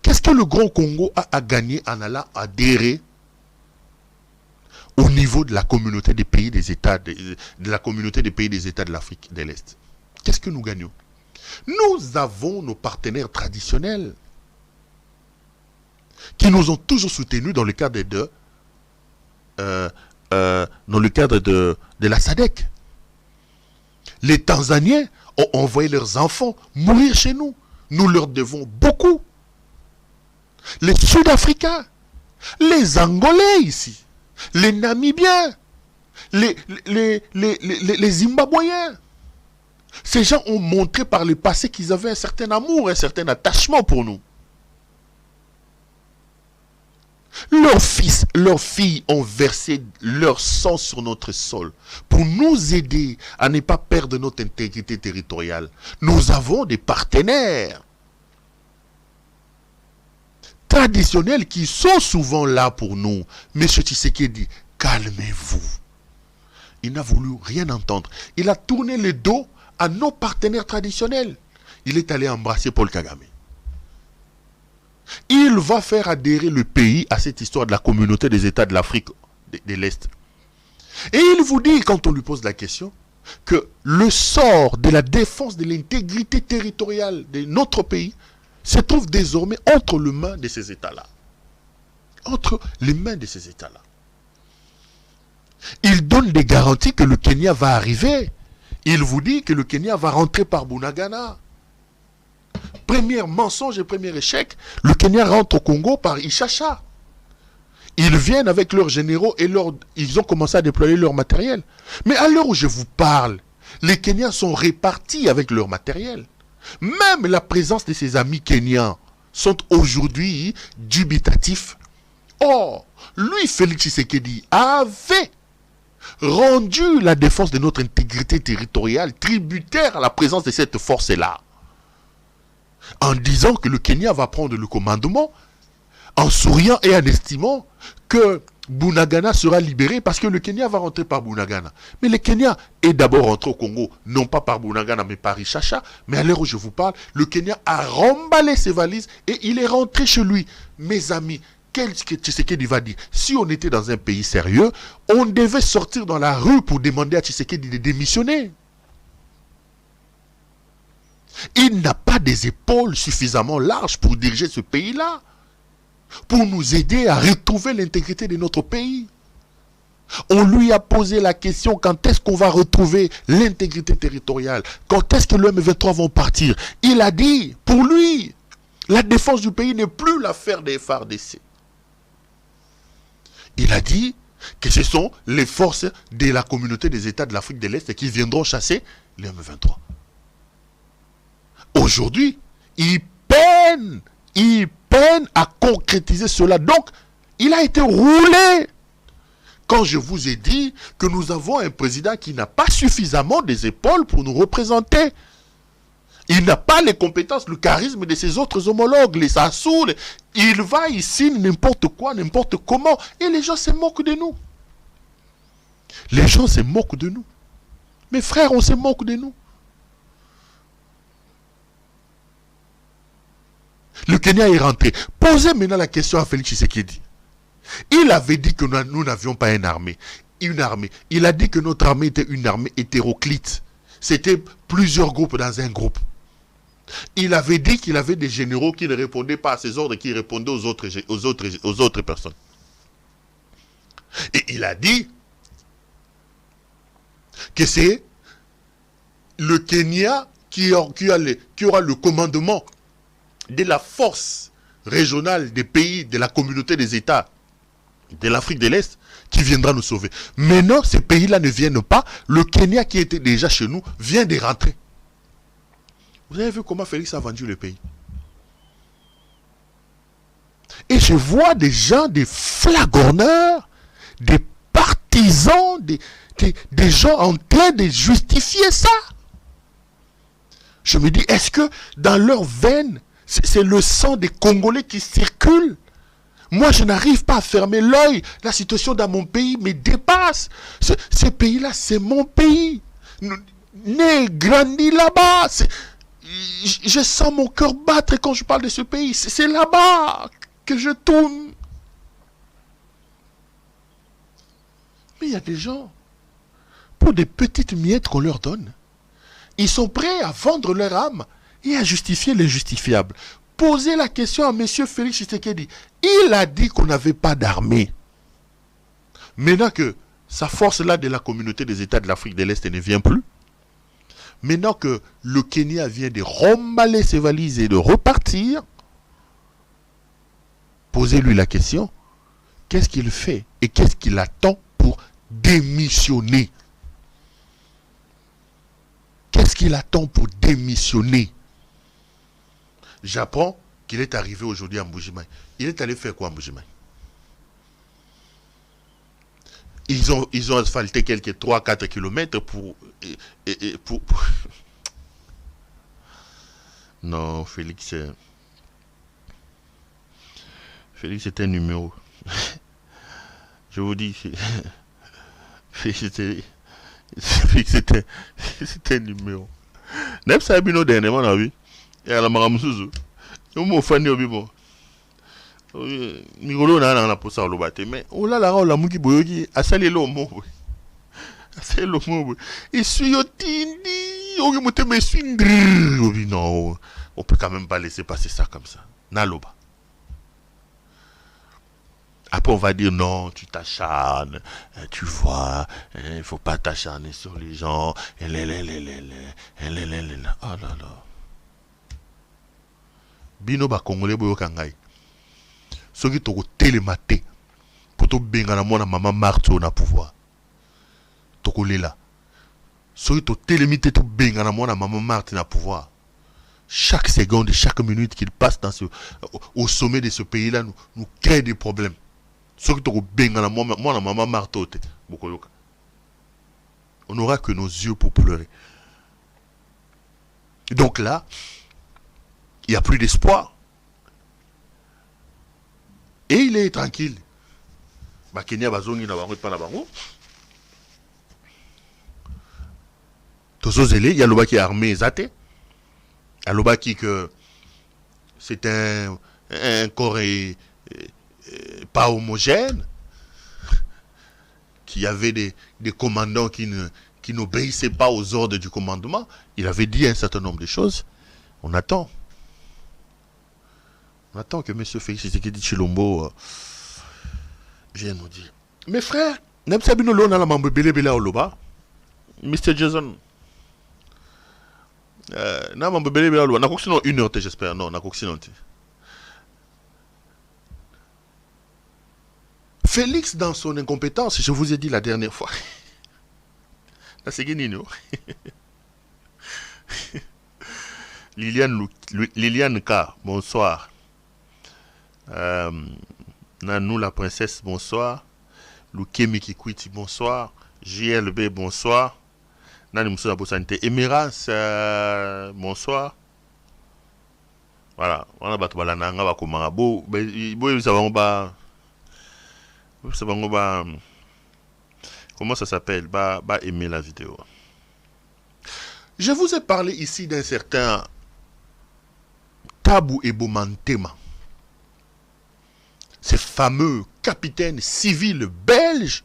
Qu'est-ce que le Grand Congo a à gagner en allant adhérer au niveau de la communauté des pays des États de la communauté des pays des États de l'Afrique de l'Est? Qu'est-ce que nous gagnons? Nous avons nos partenaires traditionnels qui nous ont toujours soutenus dans le cadre de la SADC. Les Tanzaniens ont envoyé leurs enfants mourir chez nous. Nous leur devons beaucoup. Les Sud-Africains, les Angolais ici, les Namibiens, les Zimbabwéens. Ces gens ont montré par le passé qu'ils avaient un certain amour, un certain attachement pour nous. Leurs fils, leurs filles ont versé leur sang sur notre sol pour nous aider à ne pas perdre notre intégrité territoriale. Nous avons des partenaires traditionnels qui sont souvent là pour nous. M. Tshisekedi, calmez-vous. Il n'a voulu rien entendre. Il a tourné le dos à nos partenaires traditionnels. Il est allé embrasser Paul Kagame. Il va faire adhérer le pays à cette histoire de la communauté des États de l'Afrique de l'Est. Et il vous dit, quand on lui pose la question, que le sort de la défense de l'intégrité territoriale de notre pays se trouve désormais entre les mains de ces États-là. Entre les mains de ces États-là. Il donne des garanties que le Kenya va arriver. Il vous dit que le Kenya va rentrer par Bunagana. Premier mensonge et premier échec, le Kenya rentre au Congo par Ishasha. Ils viennent avec leurs généraux et ils ont commencé à déployer leur matériel. Mais à l'heure où je vous parle, les Kenyans sont répartis avec leur matériel. Même la présence de ses amis kenyans sont aujourd'hui dubitatifs. Or, lui, Félix Tshisekedi, avait rendu la défense de notre intégrité territoriale tributaire à la présence de cette force-là. En disant que le Kenya va prendre le commandement, en souriant et en estimant que Bunagana sera libéré parce que le Kenya va rentrer par Bunagana. Mais le Kenya est d'abord rentré au Congo, non pas par Bunagana, mais par Ishasha. Mais à l'heure où je vous parle, le Kenya a remballé ses valises et il est rentré chez lui. Mes amis, qu'est-ce que Tshisekedi va dire? Si on était dans un pays sérieux, on devait sortir dans la rue pour demander à Tshisekedi de démissionner. Il n'a pas des épaules suffisamment larges pour diriger ce pays-là, pour nous aider à retrouver l'intégrité de notre pays. On lui a posé la question, quand est-ce qu'on va retrouver l'intégrité territoriale? Quand est-ce que le M23 vont partir? Il a dit, pour lui, la défense du pays n'est plus l'affaire des FARDC. Il a dit que ce sont les forces de la communauté des États de l'Afrique de l'Est qui viendront chasser le M23. Aujourd'hui, il peine à concrétiser cela. Donc, il a été roulé. Quand je vous ai dit que nous avons un président qui n'a pas suffisamment des épaules pour nous représenter. Il n'a pas les compétences, le charisme de ses autres homologues, les Sassou. Il va ici n'importe quoi, n'importe comment. Et les gens se moquent de nous. Les gens se moquent de nous. Mes frères, on se moque de nous. Le Kenya est rentré. Posez maintenant la question à Félix Tshisekedi. Il avait dit que nous n'avions pas une armée. Il a dit que notre armée était une armée hétéroclite. C'était plusieurs groupes dans un groupe. Il avait dit qu'il avait des généraux qui ne répondaient pas à ses ordres, qui répondaient aux autres personnes. Et il a dit que c'est le Kenya qui aura le commandement de la force régionale des pays, de la communauté des États de l'Afrique de l'Est, qui viendra nous sauver. Maintenant, ces pays-là ne viennent pas. Le Kenya, qui était déjà chez nous, vient de rentrer. Vous avez vu comment Félix a vendu le pays? Et je vois des gens, des flagorneurs, des partisans, des gens en train de justifier ça. Je me dis, est-ce que dans leurs veines, c'est le sang des Congolais qui circule? Moi, je n'arrive pas à fermer l'œil. La situation dans mon pays me dépasse. Ce pays-là, c'est mon pays. Né, grandi là-bas. Je sens mon cœur battre quand je parle de ce pays. C'est là-bas que je tourne. Mais il y a des gens, pour des petites miettes qu'on leur donne, ils sont prêts à vendre leur âme et à justifier l'injustifiable. Posez la question à M. Félix Tshisekedi. Il a dit qu'on n'avait pas d'armée. Maintenant que sa force-là de la communauté des États de l'Afrique de l'Est ne vient plus, maintenant que le Kenya vient de remballer ses valises et de repartir, posez-lui la question, qu'est-ce qu'il fait et qu'est-ce qu'il attend pour démissionner? Qu'est-ce qu'il attend pour démissionner? J'apprends qu'il est arrivé aujourd'hui à Mbujimaï. Il est allé faire quoi à Mbujimaï? Ils ont asphalté quelques 3-4 km pour... Non, Félix est un numéro. Je vous dis, Félix c'était un numéro. N'est-ce pas Bino dernièrement la vie? Et à la Maramusuzu. Nous m'ont fait au bibo. Migolo n'a pas pour ça le battre. Mais on l'a la la mouki boyoki. A salé le mot. A salé le mot. Et suis au tindi. On me me suis non. On peut quand même pas laisser passer ça comme ça. Naloba. Après, on va dire non, tu t'acharnes, tu vois, il ne faut pas t'acharner sur les gens. Oh là là. Bino ba Congolais boyo kangai. Soki toko télématé pour to benga na mona maman Marto na pouvoir. Toko lela. Soki to télémité to benga na mona maman Marto na pouvoir. Chaque seconde, chaque minute qu'il passe au sommet de ce pays-là nous crée des problèmes. Soki toko benga na mona maman Marto te bokoyoka. On n'aura que nos yeux pour pleurer. Donc là, il n'y a plus d'espoir. Et il est tranquille. ba Kenya bazongi na bango pa na bango. Tozozele, il y a l'obaki armé zate. Il y a l'obaki que c'est un corps pas homogène, qu'il y avait des commandants qui n'obéissaient pas aux ordres du commandement. Il avait dit un certain nombre de choses. On attend. On attend que M. Félix Tshisekedi Tshilombo vienne nous dire. Mes frères, Nebsabino Lona la mambe bele bele oloba. Mr. Jason. Na mambe bele bele oloba. Na koksino 1 heure, j'espère. Non, na koksino. Félix, dans son incompétence, je vous ai dit la dernière fois. Là, c'est Guénino. Liliane K, bonsoir. Nanou la princesse, bonsoir. Loukemi Kikwiti, bonsoir. JLB, bonsoir. Nani Moussa Bosanité. Emirance, bonsoir. Voilà. On a battu Balananga, Bakomarabo. Comment ça s'appelle? Aimer la vidéo. Je vous ai parlé ici d'un certain Tabou Eboma Ntema. Ce fameux capitaine civil belge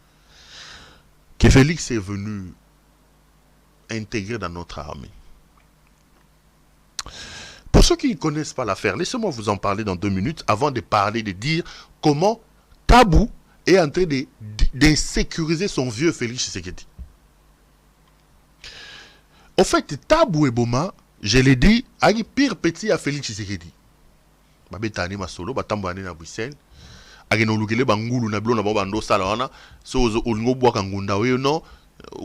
que Félix est venu intégrer dans notre armée. Pour ceux qui ne connaissent pas l'affaire, laissez-moi vous en parler dans 2 minutes avant de parler, de dire comment Tabou est en train d'insécuriser son vieux Félix Tshisekedi. En fait, Tabou Eboma, je l'ai dit, a eu pire petit à Félix Tshisekedi. Babetani Masolo, Batambane na Bruxelles, a eu n'olugele bangulu na blona bando salawana, so olungo boaka ngunda we no,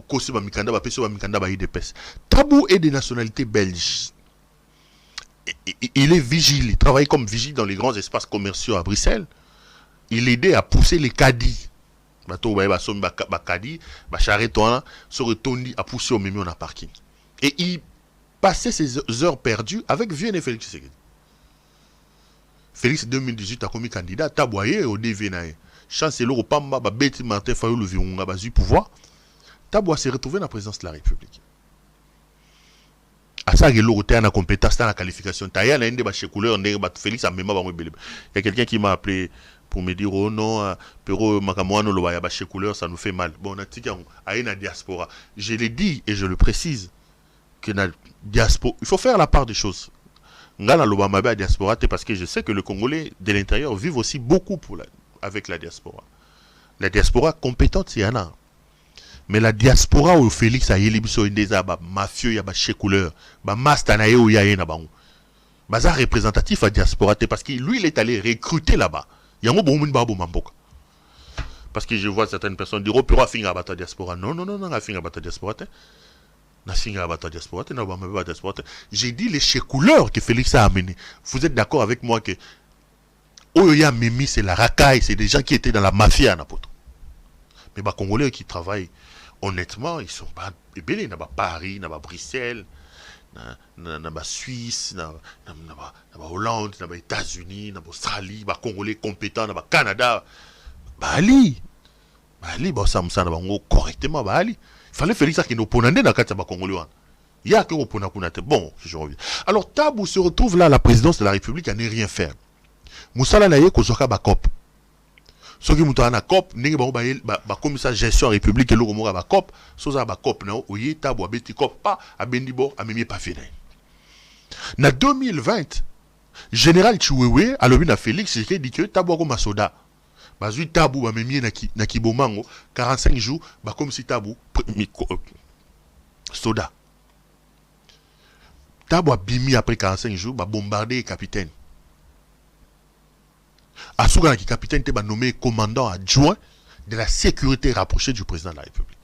kosi ba mikanda ba peso ba mikanda ba IDPS. Tabou est de nationalité belge. Il est vigile, il travaille comme vigile dans les grands espaces commerciaux à Bruxelles. Il aidait à pousser les caddies. Bateau ba somme ba caddies, ba charrette se retourner à pousser au même en parking. Et il passait ses heures perdues avec vieux Félix Tshisekedi. Félix 2018 a commis candidat, Tabouaye au DVNAE. Chancelier au Pamba, Betty Martin Fayou Virunga, Bazu pouvoir. Tabouaye s'est retrouvé dans la présidence de la République. À ça, il y a une compétence dans la qualification. Il y a Félix a même pas. Il y a quelqu'un qui m'a appelé pour me dire oh non, pero Makamoano lo ya bache couleur, ça nous fait mal. Bon, on a dit qu'il y a une diaspora. Je l'ai dit et je le précise que la diaspora, il faut faire la part des choses. Ngala lo ba la diaspora, parce que je sais que les Congolais de l'intérieur vivent aussi beaucoup avec la diaspora. La diaspora compétente, il y en a. Mais la diaspora où Félix a yeli biso indeza ba mafieux ya ba couleur, ba master na yo ya na bango. Baza représentatif à diaspora parce que lui il est allé recruter là-bas. Yango bon mun babo mamboka. Parce que je vois certaines personnes dire oh pero finga ba diaspora. Non non non non finga ba diaspora. Na finga ba diaspora, na ba diaspora. J'ai dit les couleurs que Félix a amené. Vous êtes d'accord avec moi que Oya Mimi c'est la racaille, c'est des gens qui étaient dans la mafia na poto. Mais les Congolais qui travaillent honnêtement, ils sont pas belés. Il y a Paris, il y a Bruxelles, il y a Suisse, il y a Hollande, il y a États-Unis, il y a Australie, les Congolais compétents, il y a Canada. Bali, ça me correctement. Il fallait faire ça qui nous ponande dans le Congolais. Il y a que vous bon, je reviens. Alors, Tabou se retrouve là à la présidence de la République à ne rien faire. Moussala Naye Kozoka Bakop. Ce qui m'a dit COP, n'est pas comme ça gestion république et le mot à COP, soza ba COP na oye Tabou abeti COP pas à Bendibo à Mimi pas fini. Na 2020, général Chiwewe a levé na Félix qui dit que Tabou comme soda. Bazui Tabou ba Mimi na Kibomango 45 jours ba comme si Tabou soda. Tabou a bimi après 45 jours ba bombarder capitaine. Asouga qui capitaine était nommé commandant adjoint de la sécurité rapprochée du président de la République.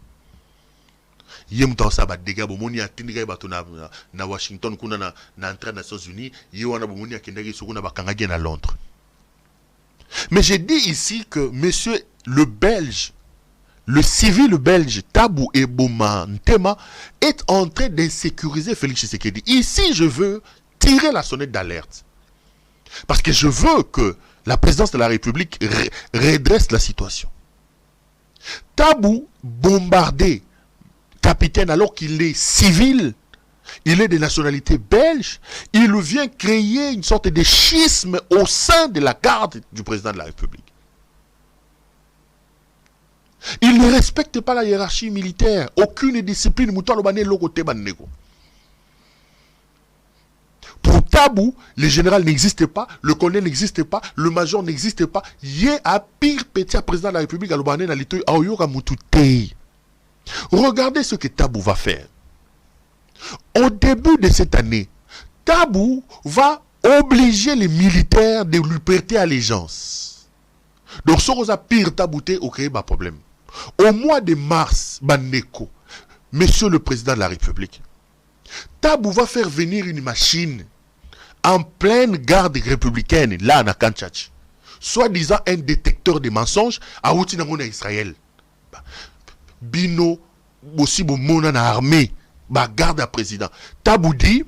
Yem temps ça ba dégâts bomoni a tindiga bato na Washington kuna na entrée des Nations Unies, yewana bomoni a kendagi sukuna ba kangagi na Londres. Mais j'ai dit ici que monsieur le Belge, le civil belge Tabou Eboma Ntema est en train d'insécuriser Félix Tshisekedi. Ici, je veux tirer la sonnette d'alerte. Parce que je veux que la présidence de la République redresse la situation. Tabou bombardé capitaine alors qu'il est civil, il est de nationalité belge, il vient créer une sorte de schisme au sein de la garde du président de la République. Il ne respecte pas la hiérarchie militaire, aucune discipline. Pour Tabou, le général n'existe pas, le colonel n'existe pas, le major n'existe pas. Il y a un pire petit président de la République à l'Obané dans l'État. Regardez ce que Tabou va faire. Au début de cette année, Tabou va obliger les militaires de lui prêter allégeance. Donc, ce qu'on a pire Tabouté, ok, pas problème. Au mois de mars, Baneko, Monsieur le Président de la République, Tabou va faire venir une machine en pleine garde républicaine, là, à Kanchach, soi-disant un détecteur de mensonges à Outinamona Israël. Bino, aussi bon mona na armée, garde à président. Tabou dit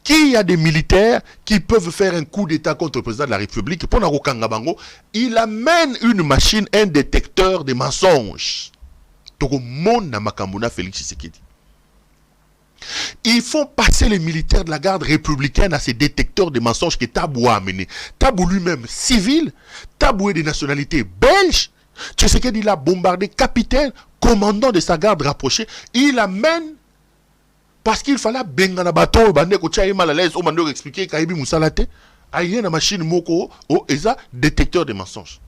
qu'il y a des militaires qui peuvent faire un coup d'état contre le président de la République. Pour Narokangabango, il amène une machine, un détecteur de mensonges. Toko mon na Makambuna Félix Tshisekedi. Ils font passer les militaires de la garde républicaine à ces détecteurs de mensonges que Tabou a amené. Tabou lui-même civil, Tabou est de nationalité belge. Tshisekedi l'a bombardé, capitaine, commandant de sa garde rapprochée. Il amène, parce qu'il fallait bengana bateau, bandeko tchaye mal à l'aise, on m'a expliqué Kaibi Moussalate, aïe na machine moko, eza détecteur de mensonges.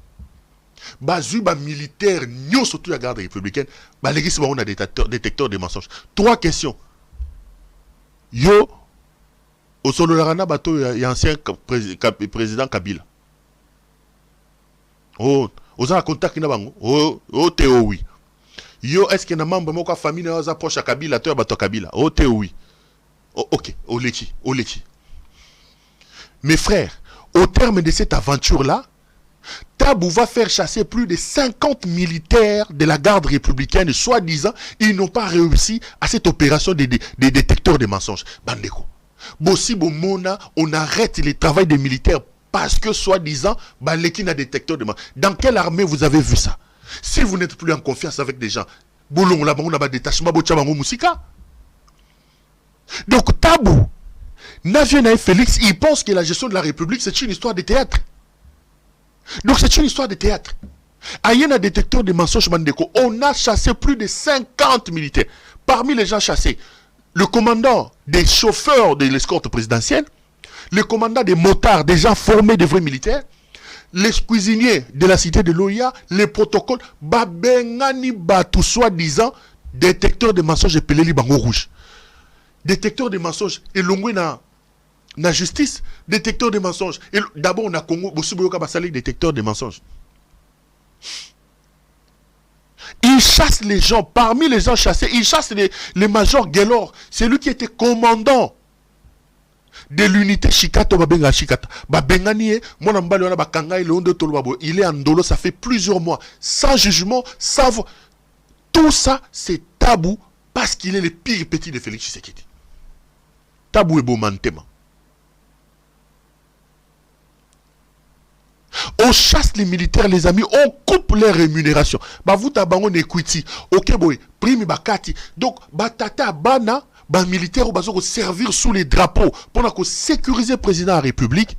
Bazu ba militaire, nyo surtout la garde républicaine, l'église on a détecteur de mensonges. 3 questions. Yo, au solo larana bateau, il y a ancien président Kabila. Oh, aux a contact na bango. Oh, Théo oui. Yo, est-ce qu'il y a un membre de ma famille qui approche à Kabila, tu as Kabila? Oh, Théo oui. Oh, ok, Olechi. Mes frères, au terme de cette aventure-là, Tabou va faire chasser plus de 50 militaires de la garde républicaine, soi-disant, ils n'ont pas réussi à cette opération des détecteurs de mensonges. Bandeko. Bossi Bomona, on arrête le travail des militaires parce que, soi-disant, l'équipe a détecteur de mensonges. Dans quelle armée vous avez vu ça? Si vous n'êtes plus en confiance avec des gens, Boulon, là-bas, on a détachement, Bochabango, Moussika. Donc, Tabou, Navien et Félix, ils pensent que la gestion de la République, c'est une histoire de théâtre. Donc, c'est une histoire de théâtre. Aïen a détecteur de mensonges, Mandeko. On a chassé plus de 50 militaires. Parmi les gens chassés, le commandant des chauffeurs de l'escorte présidentielle, le commandant des motards, des gens formés de vrais militaires, les cuisiniers de la cité de l'Oya, les protocoles, Babengani Batou, soi-disant, détecteur de mensonges et Peleli Bango Rouge. Détecteur de mensonges et l'ongwe na justice, détecteur de mensonges. D'abord, on a Congo, Bossiboyoka Basali, détecteur de mensonges. Il chasse les gens, parmi les gens chassés, il chasse les majors Guélor, c'est lui qui était commandant de l'unité Chikata Babenga Chikata. Babengani, mon ambali wana bakanga ile onde tolobabo, il est en dolo, ça fait plusieurs mois, sans jugement, sans tout ça, c'est Tabou parce qu'il est le pire petit de Félix Tshisekedi. Tabou est beau mantema. On chasse les militaires, les amis, on coupe les rémunérations. Bah vous tabango equity, ok boy, prime bakati. Donc batata bana, bah militaire ou bazo servir sous les drapeaux pour sécuriser le président de la République.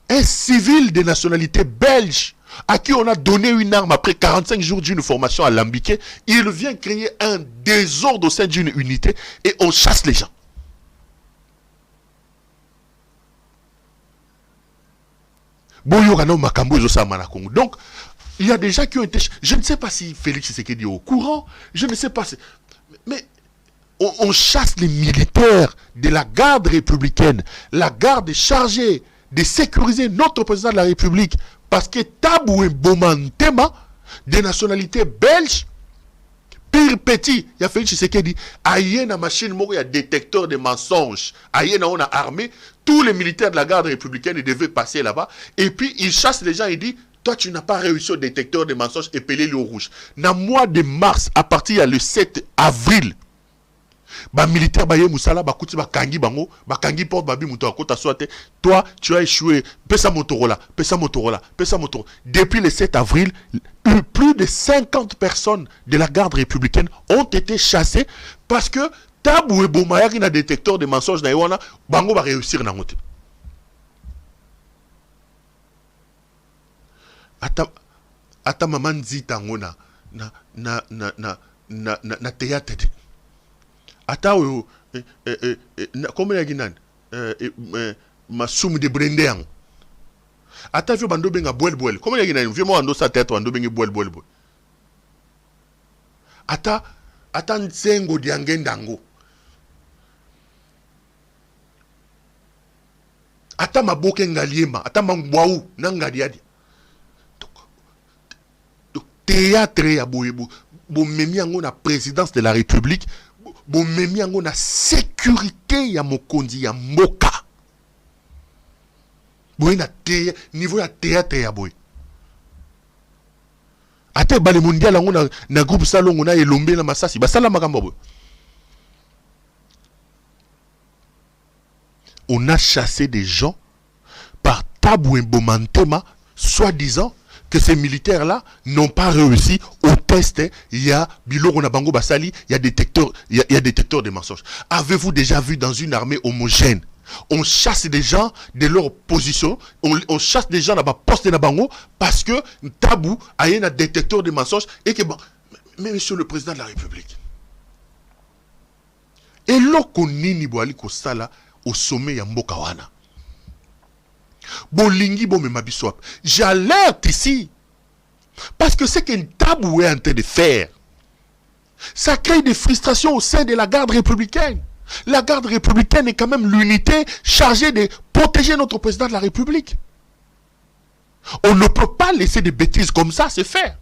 Un civil de nationalité belge à qui on a donné une arme après 45 jours d'une formation alambiquée, il vient créer un désordre au sein d'une unité et on chasse les gens. Donc, il y a des gens qui ont été... Je ne sais pas si Félix Tshisekedi est au courant. Je ne sais pas si... Mais on chasse les militaires de la garde républicaine. La garde est chargée de sécuriser notre président de la République. Parce que Tabou et Bomantema, des nationalités belges, pire petit, il y a Félix Tshisekedi, aïe na machine, il y a détecteur de mensonges, aïe na on a armé, tous les militaires de la garde républicaine devaient passer là-bas, et puis il chasse les gens et dit, toi tu n'as pas réussi au détecteur de mensonges et pelé le rouge. Dans le mois de mars, à partir du 7 avril, ba militaire ba ye musala ba kuti ba kangi bango ba kangi porte babi muto akota soate. Toi tu as échoué. Pesa Motorola, pesa Motorola, pesa Motorola. Depuis le 7 avril, plus de 50 personnes de la garde républicaine ont été chassées parce que Tabou et Boumaya qui n'a détecteur de mensonges na yona bango va réussir na ngote. Ata maman dit tangona na théâtre. Ata comment ya ginan ma soum de brendéang. Ata vio bando benga boel. Comment ya ginan vio mo ando sa tête ando bengi boel. Ata nsengo diangendango. Ata maboke ngaliema, ata mangwaou nangadiadi. Théâtre ya boyebo bo memi yango na présidence de la République bo memi yango na sécurité ya mokonzi ya mboka boy na niveau ya théâtre ya boy ate bale mondial yango na groupe salongo na elombe na masasi basala makambo boy. On a chassé des gens par Tabou et Bomantema, soi-disant que ces militaires-là n'ont pas réussi au test. Il y a Biloro Nabango Basali, il y a détecteur de mensonges. Avez-vous déjà vu dans une armée homogène, on chasse des gens de leur position, on chasse des gens là-bas, poste Nabango, parce que Tabou a un détecteur de mensonges et que bon, mais monsieur le président de la République. Et l'okonini boali kosala au sommet ya mboka wana. Bolingi bo mema biswap. J'alerte ici. Parce que c'est qu'un Tabou est en train de faire. Ça crée des frustrations au sein de la garde républicaine. La garde républicaine est quand même l'unité chargée de protéger notre président de la République. On ne peut pas laisser des bêtises comme ça se faire.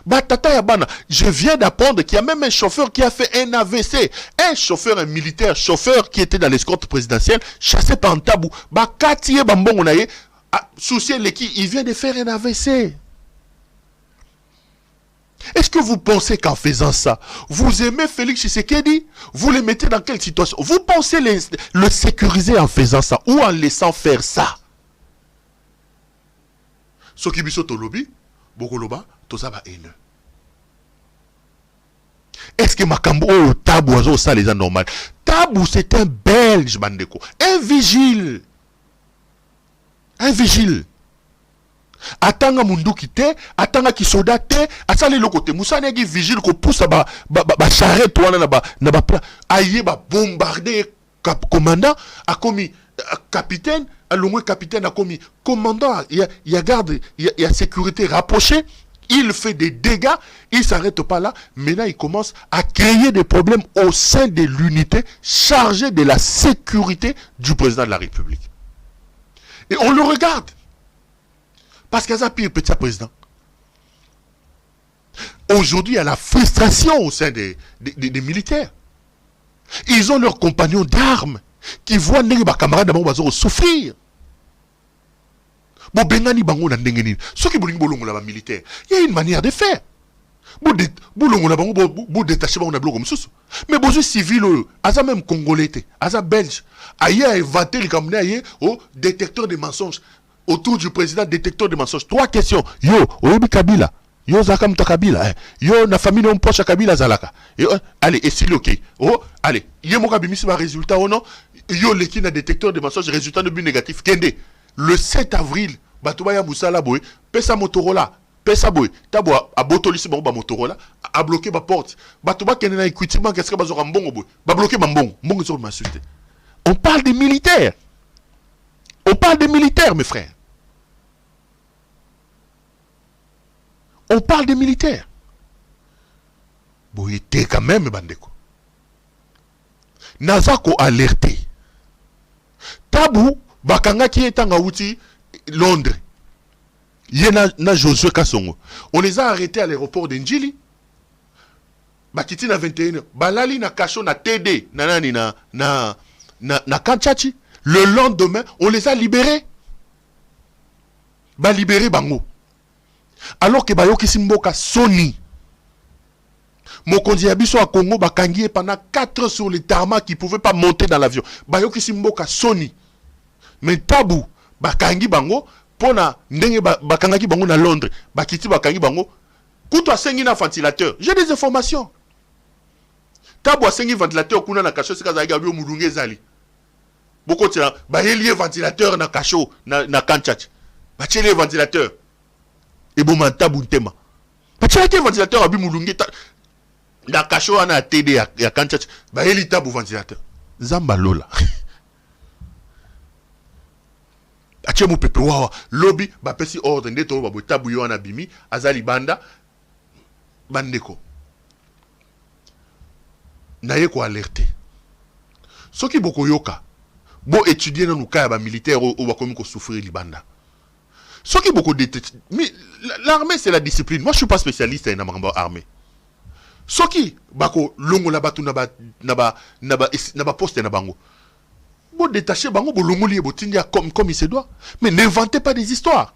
Batata Yabana, je viens d'apprendre qu'il y a même un chauffeur qui a fait un AVC. Un militaire, chauffeur qui était dans l'escorte présidentielle, chassé par un Tabou. Bakati Bambon Onaye, soucié l'équipe, il vient de faire un AVC. Est-ce que vous pensez qu'en faisant ça, vous aimez Félix Tshisekedi? Vous le mettez dans quelle situation? Vous pensez le sécuriser en faisant ça ou en laissant faire ça? Sokibiso Tolobi, Bokoloba, Tosaba haineux. Est-ce que Makambo Tabou ça les gens normal? Tabou c'est un Belge bandeko, un vigile. Atanga mundu kite, atanga kisoda te, asale lokote. Moussa negi vigile ko pousse ba charrette wana na ba aye ba bombarder commandant a commis capitaine, a l'ongwe capitaine a commis commandant, il y a garde, il y a sécurité rapprochée. Il fait des dégâts, il ne s'arrête pas là. Maintenant, il commence à créer des problèmes au sein de l'unité chargée de la sécurité du président de la République. Et on le regarde. Parce qu'il y a un pire petit président. Aujourd'hui, il y a la frustration au sein des militaires. Ils ont leurs compagnons d'armes qui voient les camarades d'abord souffrir. Bon, Bengani Bango n'a n'engeni. Ce qui bouling bolongo là militaire, il y a une manière de faire. Bolongo là bango détaché bango na bloc comme ça. Mais besoin civil, asa même congolais, asa belge, aïe a inventé le camerounais aïe au détecteur de mensonges autour du président détecteur de mensonges. 3 questions. Yo, oyebi Kabila. Yo zakam to Kabila. Yo na famille on poche Kabila zalaka. Allez, et s'il ok. Oh, allez. Yé mo kabimisi ba résultat ou non? Yo leki na détecteur de mensonges résultat de but négatif. Kende. Le 7 avril, Batouaya Moussala Boy, Pesa Motorola, Pesa Boy, Tabo a botolisi ba Motorola, a bloqué ma porte. Batouba Kenena équitiquement, qu'est-ce que Bazora Mbongo Boy, ba bloqué Mbongo, Mbongo sur ma société. On parle des militaires. On parle des militaires, mes frères. On parle des militaires. Boy, t'es quand même, Bandeko. Nazako alerté. Tabou, Bakanga qui est en Aouti, Londres. Na Josué Kassongo. On les a arrêtés à l'aéroport d'Njili. Bakiti na 21. Balali na Kacho na TD. Nanani na Kanchachi. Le lendemain, on les a libérés. Libéré Bango. Alors que Bayoki Simboka Sony. Mokonzi Yabiso à Congo, bakangi pendant 4 heures sur le tarmac qui ne pouvait pas monter dans l'avion. Bayoki Simboka Sony. Mais Tabou, bakangi bango, pona ndenge bakangaki bango na Londres, bakiti bakangi bango, kuto asengi na ventilateur. J'ai des informations. Tabou asengi ventilateur kuna na kasho sika zaga bio mulunge zali. Boko tia ba lié ventilateur na kasho na kanchach. Ba tiele ventilateur. Et bon man Tabou ntema. Ba tiele ventilateur abi mulunge na kasho ana TD ya kanchach. Ba li Tabou ventilateur. Zamba lola. Ache mu pepe wawa lobby ba pesi ordre ndeto ba Tabou yo na bimi azali banda bandeko. Naye ko alerter. Soki boko yoka, bo étudier dans nous ba militaire ou ba komi ko souffrir libanda. Soki boko détecter, mais l'armée c'est la discipline. Moi je suis pas spécialiste en armée. Soki bako longo la batu na ba poste na bango. Bo détacher bango bo longo li bo tindia comme il se doit. Mais n'inventez pas des histoires.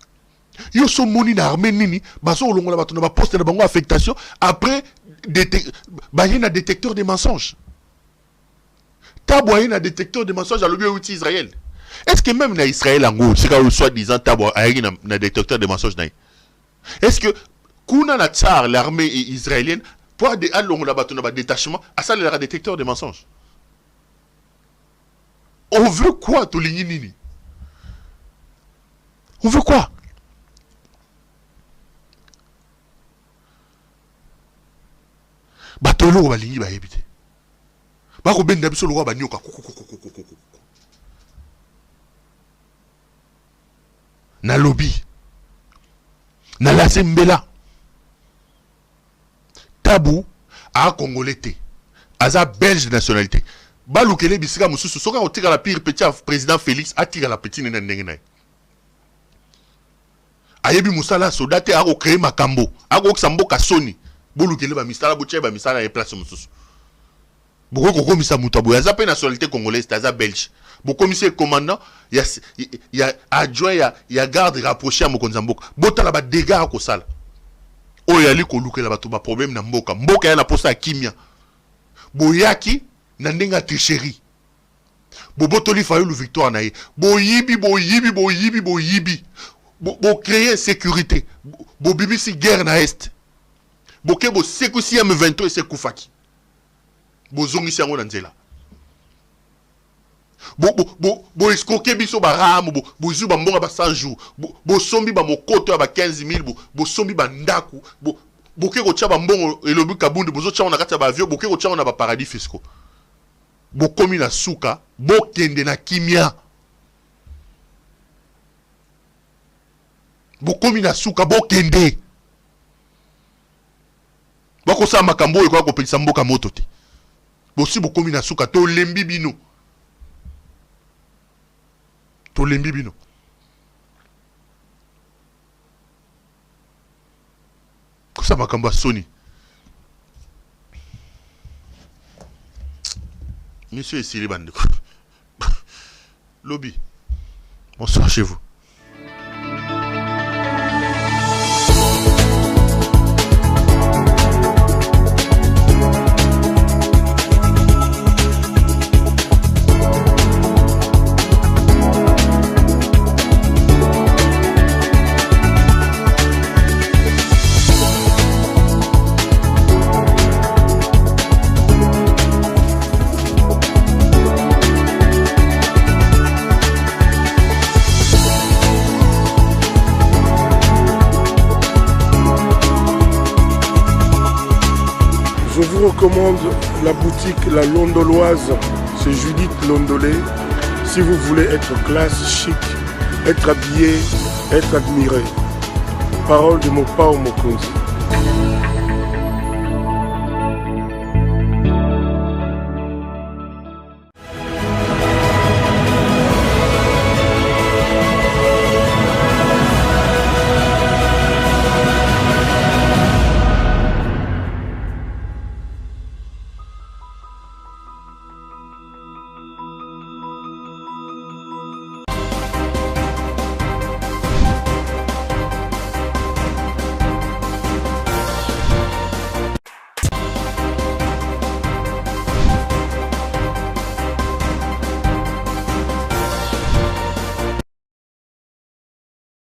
Yo so moni na armée nini, baso longo la batu na ba poste na bango affectation après il y a un détecteur de mensonges. Tabou a un détecteur de mensonges à l'objet Israël. Est-ce que même dans Israël, c'est quand soi-disant Tabou a un détecteur de mensonges? Est-ce que Kuna na tsar l'armée israélienne pour aller à l'on détachement à ça il y a un détecteur de mensonges? On veut quoi tout nini? On veut quoi? Batolo balingi ba yebite. Ba ko benda biso lo ba nyoka. Na lobby. Na la sembela. Tabou a congolais té. Aza belge de nationalité. Ba lukele bisika mususu soka o tira la pire petit président Félix a tira la petite na ndenge na. Ayebi musala soldate a ko créer makambo. A ko samboka Sony. Bolukele ba misala boche ba misala e place mususu. Boko koko misa mutabu ya pe nationalité congolaise taza belge. Boko misa commandant ya adjoint ya garde rapproché à mokonza mboka. Botala ba dégâts ko sala. Oyali ko lukela ba to ba problème na mboka. Mboka ya na posa ya kimia. Boyaki na ndenga tricherie. Bobotoli fayu lu victoire na ye. Boyibi. Bo créer sécurité. Bo bibi si guerre na est. Boke bo sekusi M23 et sekufaki. Bo zongi siango na nzela. Bo escroquer biso baramu, bo zuba mbonga ba 100 jours. Bo sombi ba mokoto ba 15 000, bo sombi ba ndaku, boke ko tcha ba mbongo elobi kabunde, bo zo tcha na kati ba avion, boke ko tcha na ba paradis fiscaux. Bo komi na suka, bo kende na kimia. Bo komi na suka, bo kende. Bako sa makambo e kwa ko pelisa mboka moto te. Bosi bokomi na suka to lembi bino. To lembi bino. Ko sa makambo Sony. Monsieur Essili Bandeko. Lobby. Bonsoir chez vous. Je vous recommande la boutique La Londoloise, c'est Judith Londolé. Si vous voulez être classe, chic, être habillé, être admiré. Parole de mon Pao Mokonzi.